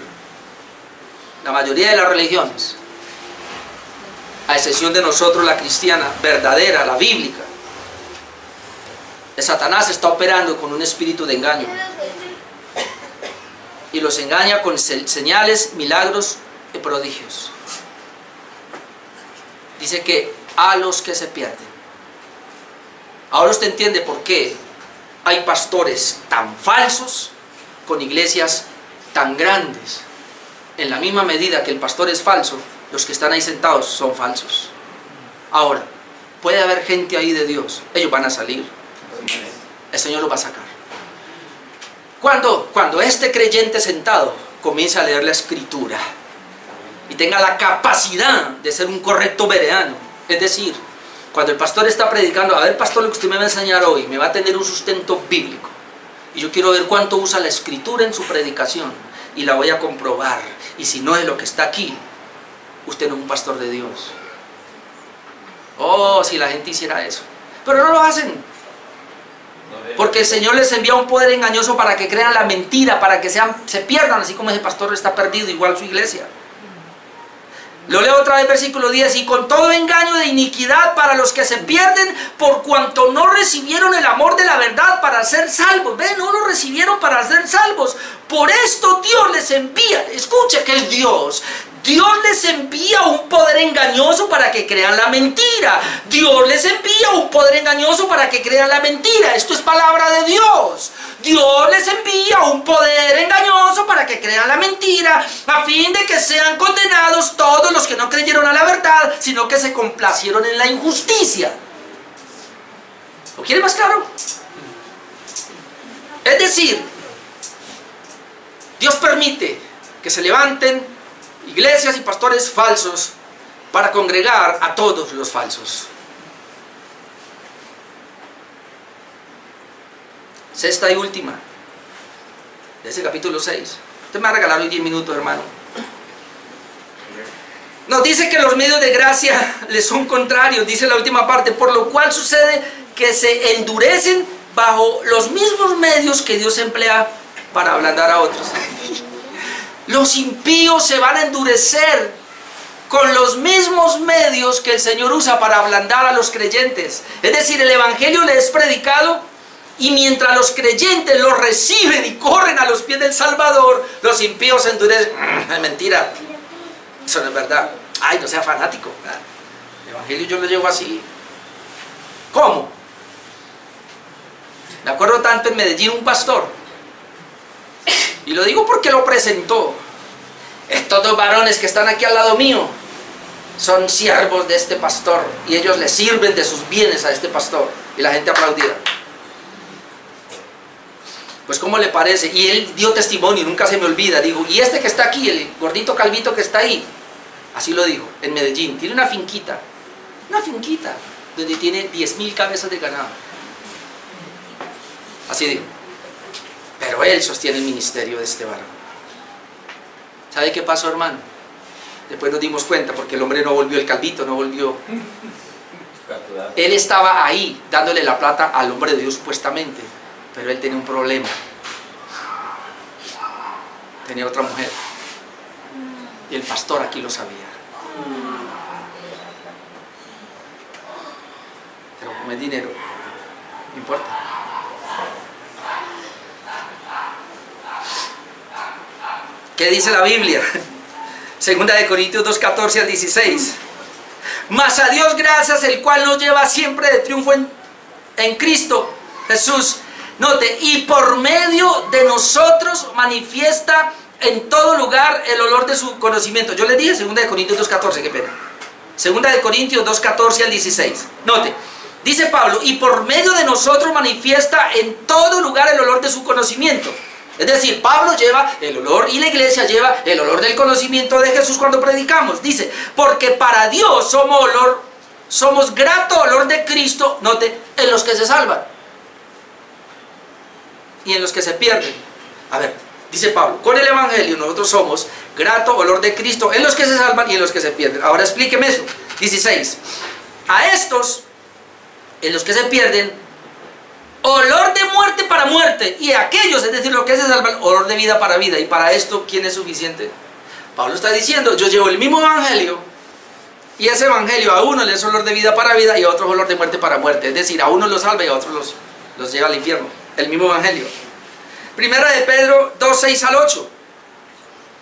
La mayoría de las religiones, a excepción de nosotros, la cristiana verdadera, la bíblica, Satanás está operando con un espíritu de engaño, y los engaña con señales, milagros y prodigios. Dice que a los que se pierden. Ahora usted entiende por qué hay pastores tan falsos con iglesias tan grandes. En la misma medida que el pastor es falso, los que están ahí sentados son falsos. Ahora, puede haber gente ahí de Dios. Ellos van a salir. El Señor los va a sacar. Cuando este creyente sentado comience a leer la Escritura y tenga la capacidad de ser un correcto bereano, es decir, cuando el pastor está predicando: a ver, pastor, lo que usted me va a enseñar hoy me va a tener un sustento bíblico, Y yo quiero ver cuánto usa la escritura en su predicación. Y la voy a comprobar. Y si no es lo que está aquí, usted no es un pastor de Dios. Oh, si la gente hiciera eso. Pero no lo hacen. Porque el Señor les envía un poder engañoso para que crean la mentira, para que se pierdan, así como ese pastor está perdido, igual su iglesia. Lo leo otra vez, versículo 10. Y con todo engaño de iniquidad para los que se pierden, por cuanto no recibieron el amor de la verdad para ser salvos. Ven, no lo recibieron para ser salvos. Por esto Dios les envía, escuche que es Dios. Dios les envía un poder engañoso para que crean la mentira. Dios les envía un poder engañoso para que crean la mentira. Esto es palabra de Dios. Dios les envía un poder engañoso para que crean la mentira, a fin de que sean condenados todos los que no creyeron a la verdad, sino que se complacieron en la injusticia. ¿Lo quiere más claro? Es decir, Dios permite que se levanten iglesias y pastores falsos para congregar a todos los falsos. Sexta y última de ese capítulo 6. Usted me va a regalar hoy 10 minutos, hermano. Nos dice que los medios de gracia les son contrarios, dice la última parte, por lo cual sucede que se endurecen bajo los mismos medios que Dios emplea para ablandar a otros. Los impíos se van a endurecer con los mismos medios que el Señor usa para ablandar a los creyentes. Es decir, el evangelio les es predicado, y mientras los creyentes lo reciben y corren a los pies del Salvador, los impíos se endurecen. Es mentira, eso no es verdad. Ay, no sea fanático. El evangelio yo lo llevo así. ¿Cómo? Me acuerdo tanto en Medellín un pastor, y lo digo porque lo presentó. Estos dos varones que están aquí al lado mío son siervos de este pastor, y ellos le sirven de sus bienes a este pastor. Y la gente aplaudía. Pues ¿cómo le parece? Y él dio testimonio, nunca se me olvida. Digo, y este que está aquí, el gordito calvito que está ahí, así lo dijo, en Medellín, tiene una finquita donde tiene 10.000 cabezas de ganado. Así dijo. Pero él sostiene el ministerio de este varón. ¿Sabe qué pasó, hermano? Después nos dimos cuenta, porque el hombre no volvió, el calvito no volvió. Él estaba ahí dándole la plata al hombre de Dios supuestamente, pero él tenía un problema. Tenía otra mujer. Y el pastor aquí lo sabía. Pero como es dinero, no importa. ¿Qué dice la Biblia? Segunda de Corintios 2:14 al 16. Mas a Dios gracias, el cual nos lleva siempre de triunfo en Cristo Jesús. Note, y por medio de nosotros manifiesta en todo lugar el olor de su conocimiento. Yo les dije segunda de Corintios 2:14, qué pena. Segunda de Corintios 2:14 al 16. Note, dice Pablo, y por medio de nosotros manifiesta en todo lugar el olor de su conocimiento. Es decir, Pablo lleva el olor y la iglesia lleva el olor del conocimiento de Jesús cuando predicamos. Dice, porque para Dios somos grato olor de Cristo, note, en los que se salvan y en los que se pierden. A ver, dice Pablo, con el evangelio nosotros somos grato olor de Cristo en los que se salvan y en los que se pierden. Ahora explíqueme eso. 16. A estos, en los que se pierden, olor de muerte para muerte, y a aquellos, es decir, los que se salvan, olor de vida para vida. Y para esto, ¿quién es suficiente? Pablo está diciendo, yo llevo el mismo evangelio, y ese evangelio a uno le es olor de vida para vida y a otros olor de muerte para muerte. Es decir, a uno los salva y a otros los lleva al infierno. El mismo evangelio. Primera de Pedro 2:6 al 8.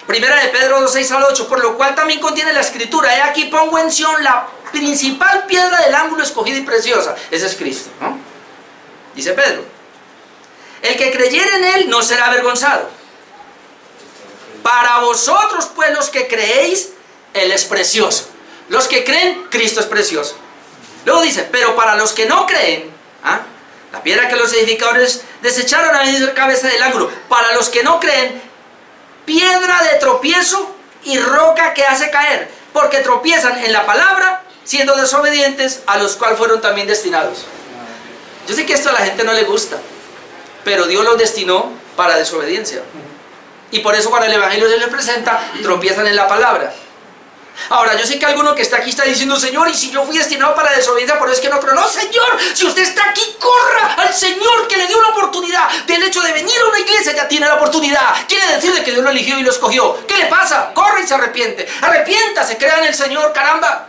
Primera de Pedro 2:6 al 8. Por lo cual también contiene la escritura. He aquí pongo en Sión la principal piedra del ángulo escogida y preciosa. Ese es Cristo, ¿no? Dice Pedro, el que creyere en él no será avergonzado. Para vosotros pues los que creéis, él es precioso. Los que creen, Cristo es precioso. Luego dice, pero para los que no creen, la piedra que los edificadores desecharon ha venido a cabeza del ángulo. Para los que no creen, piedra de tropiezo y roca que hace caer, porque tropiezan en la palabra, siendo desobedientes, a los cuales fueron también destinados. Yo sé que esto a la gente no le gusta, pero Dios los destinó para desobediencia. Y por eso cuando el evangelio se les presenta, tropiezan en la palabra. Ahora, yo sé que alguno que está aquí está diciendo, Señor, y si yo fui destinado para desobediencia, por eso es que no creo. No, Señor, si usted está aquí, corra al Señor que le dio la oportunidad. Del hecho de venir a una iglesia ya tiene la oportunidad. Quiere decirle que Dios lo eligió y lo escogió. ¿Qué le pasa? Corre y se arrepiente. Arrepiéntase, crea en el Señor, caramba.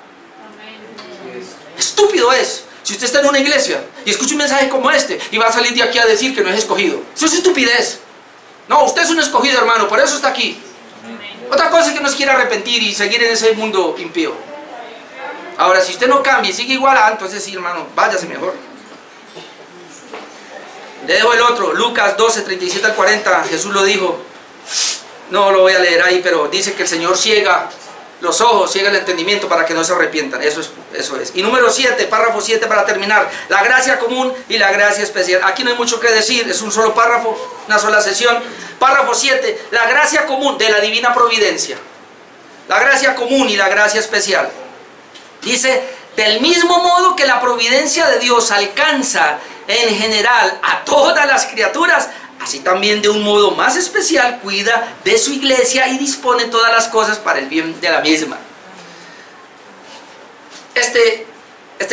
Estúpido es si usted está en una iglesia y escucha un mensaje como este y va a salir de aquí a decir que no es escogido. Eso es estupidez. No, usted es un escogido, hermano, por eso está aquí. Otra cosa es que nos quiera arrepentir y seguir en ese mundo impío. Ahora, si usted no cambia y sigue igual, entonces sí, hermano, váyase mejor. Le dejo el otro, Lucas 12, 37 al 40, Jesús lo dijo. No lo voy a leer ahí, pero dice que el Señor ciega los ojos, ciega el entendimiento para que no se arrepientan. Eso es. Y número 7, párrafo 7 para terminar. La gracia común y la gracia especial. Aquí no hay mucho que decir, es un solo párrafo, una sola sesión. Párrafo 7, la gracia común de la divina providencia. La gracia común y la gracia especial. Dice, del mismo modo que la providencia de Dios alcanza en general a todas las criaturas, así también de un modo más especial cuida de su iglesia y dispone todas las cosas para el bien de la misma. Este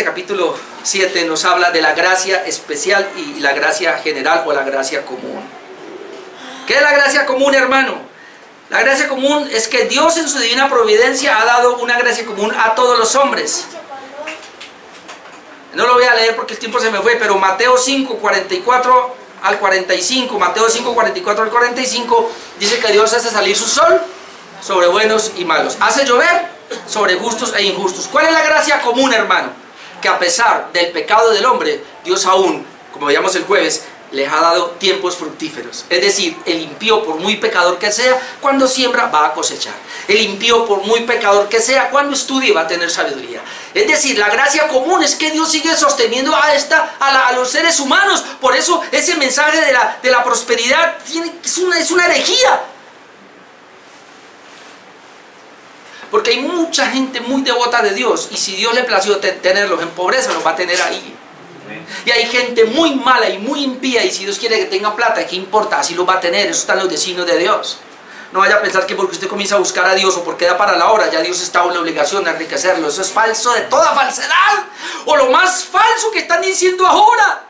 capítulo 7 nos habla de la gracia especial y la gracia general o la gracia común. ¿Qué es la gracia común, hermano? La gracia común es que Dios en su divina providencia ha dado una gracia común a todos los hombres. No lo voy a leer porque el tiempo se me fue, pero Mateo 5, 44 al 45, Mateo 5, 44 al 45, dice que Dios hace salir su sol sobre buenos y malos, hace llover sobre justos e injustos. ¿Cuál es la gracia común, hermano? Que a pesar del pecado del hombre, Dios aún, como veíamos el jueves, les ha dado tiempos fructíferos. Es decir, el impío, por muy pecador que sea, cuando siembra va a cosechar. El impío, por muy pecador que sea, cuando estudie va a tener sabiduría. Es decir, la gracia común es que Dios sigue sosteniendo a los seres humanos. Por eso ese mensaje de la prosperidad es una herejía. Porque hay mucha gente muy devota de Dios, y si Dios le plació tenerlos en pobreza, los va a tener ahí. Y hay gente muy mala y muy impía, y si Dios quiere que tenga plata, ¿qué importa? Así lo va a tener. Eso está en los designios de Dios. No vaya a pensar que porque usted comienza a buscar a Dios o porque da para la obra, ya Dios está en la obligación de enriquecerlo. Eso es falso de toda falsedad. O lo más falso que están diciendo ahora,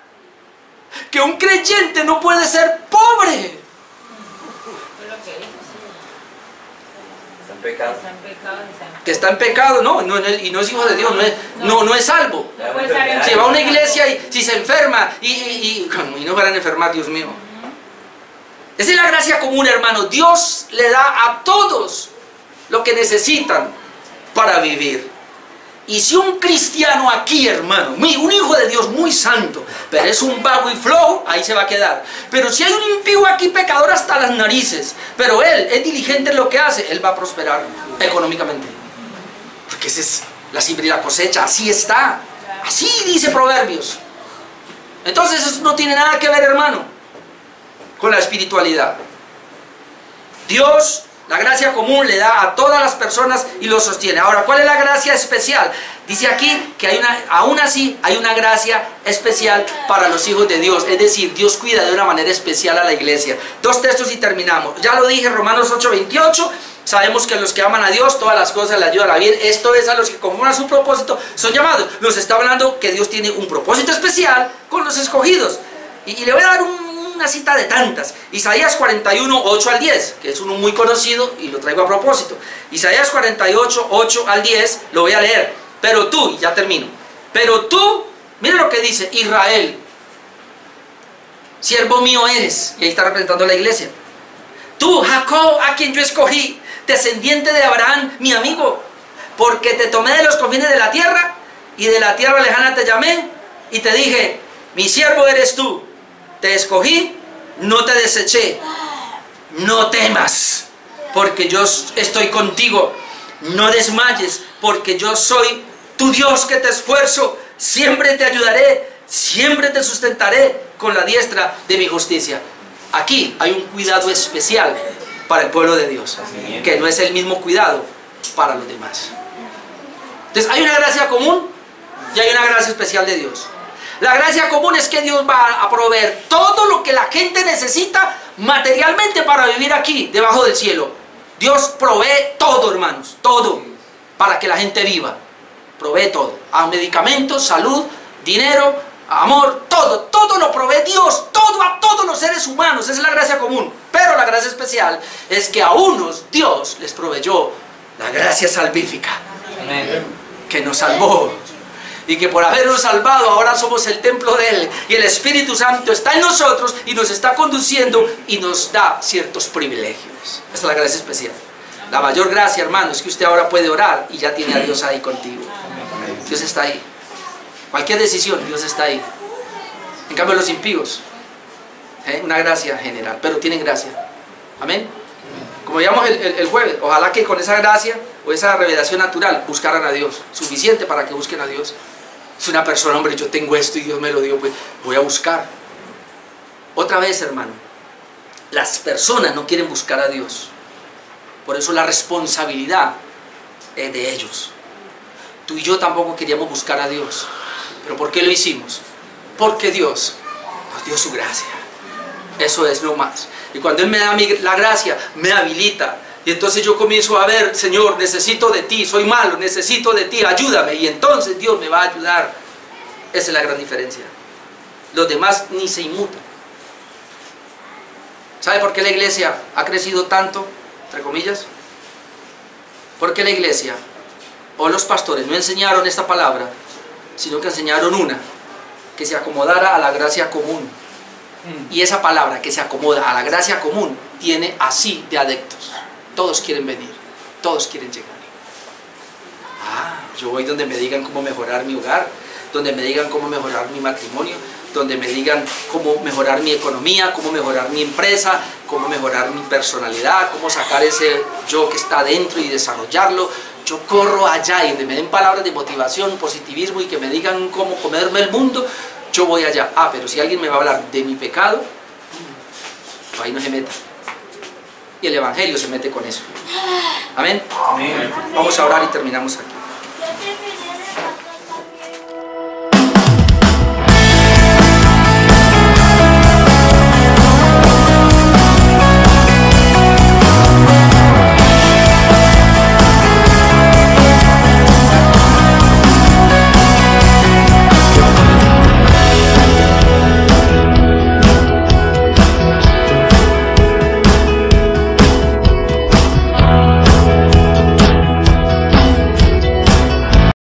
que un creyente no puede ser pobre. Que está en pecado, no y no es hijo de Dios, no es salvo. Si va a una iglesia y si se enferma y no van a enfermar, Dios mío. Esa es la gracia común, hermano. Dios le da a todos lo que necesitan para vivir. Y si un cristiano aquí, hermano, un hijo de Dios muy santo, pero es un vago y flojo, ahí se va a quedar. Pero si hay un impío aquí, pecador hasta las narices, pero él es diligente en lo que hace, él va a prosperar económicamente. Porque esa es la siembra y la cosecha, así está. Así dice Proverbios. Entonces eso no tiene nada que ver, hermano, con la espiritualidad. Dios, la gracia común le da a todas las personas y lo sostiene. Ahora, ¿cuál es la gracia especial? Dice aquí que aún así hay una gracia especial para los hijos de Dios. Es decir, Dios cuida de una manera especial a la iglesia. Dos textos y terminamos. Ya lo dije, Romanos 8, 28. Sabemos que a los que aman a Dios, todas las cosas le ayudan a bien. Esto es a los que conforme a su propósito son llamados. Nos está hablando que Dios tiene un propósito especial con los escogidos. Y le voy a dar una cita de tantas. Isaías 41, 8 al 10, que es uno muy conocido y lo traigo a propósito. Isaías 48, 8 al 10, lo voy a leer. Pero tú, y ya termino. Pero tú, mira lo que dice: Israel, siervo mío eres. Y ahí está representando a la iglesia. Tú, Jacob, a quien yo escogí, descendiente de Abraham, mi amigo, porque te tomé de los confines de la tierra, y de la tierra lejana te llamé, y te dije, mi siervo eres tú. Te escogí, no te deseché. No temas, porque yo estoy contigo. No desmayes, porque yo soy tu Dios que te esfuerzo. Siempre te ayudaré, siempre te sustentaré con la diestra de mi justicia. Aquí hay un cuidado especial para el pueblo de Dios, que no es el mismo cuidado para los demás. Entonces hay una gracia común y hay una gracia especial de Dios. La gracia común es que Dios va a proveer todo lo que la gente necesita materialmente para vivir aquí, debajo del cielo. Dios provee todo, hermanos, todo, para que la gente viva. Provee todo, a medicamentos, salud, dinero, amor, todo lo provee Dios, todo a todos los seres humanos. Esa es la gracia común. Pero la gracia especial es que a unos Dios les proveyó la gracia salvífica. Amén. Que nos salvó. Y que por habernos salvado ahora somos el templo de Él. Y el Espíritu Santo está en nosotros y nos está conduciendo y nos da ciertos privilegios. Esa es la gracia especial. La mayor gracia, hermano, es que usted ahora puede orar y ya tiene a Dios ahí contigo. Dios está ahí. Cualquier decisión, Dios está ahí. En cambio los impíos, una gracia general, pero tienen gracia. Amén. Como veíamos el jueves, ojalá que con esa gracia o esa revelación natural buscaran a Dios. Suficiente para que busquen a Dios. Si una persona, hombre, yo tengo esto y Dios me lo dio, pues voy a buscar. Otra vez, hermano, las personas no quieren buscar a Dios. Por eso la responsabilidad es de ellos. Tú y yo tampoco queríamos buscar a Dios. ¿Pero por qué lo hicimos? Porque Dios nos dio su gracia. Eso es lo más. Y cuando Él me da la gracia, me habilita. Y entonces yo comienzo a ver, Señor, necesito de ti, soy malo, necesito de ti, ayúdame. Y entonces Dios me va a ayudar. Esa es la gran diferencia. Los demás ni se inmutan. ¿Sabe por qué la iglesia ha crecido tanto? Entre comillas. Porque la iglesia o los pastores no enseñaron esta palabra, sino que enseñaron una, que se acomodara a la gracia común. Y esa palabra que se acomoda a la gracia común tiene así de adeptos. Todos quieren venir, todos quieren llegar. Yo voy donde me digan cómo mejorar mi hogar, donde me digan cómo mejorar mi matrimonio, donde me digan cómo mejorar mi economía, cómo mejorar mi empresa, cómo mejorar mi personalidad, cómo sacar ese yo que está dentro y desarrollarlo. Yo corro allá y donde me den palabras de motivación, positivismo y que me digan cómo comerme el mundo, yo voy allá. Pero si alguien me va a hablar de mi pecado, ahí no se meta. Y el Evangelio se mete con eso. Amén. Amén. Vamos a orar y terminamos aquí.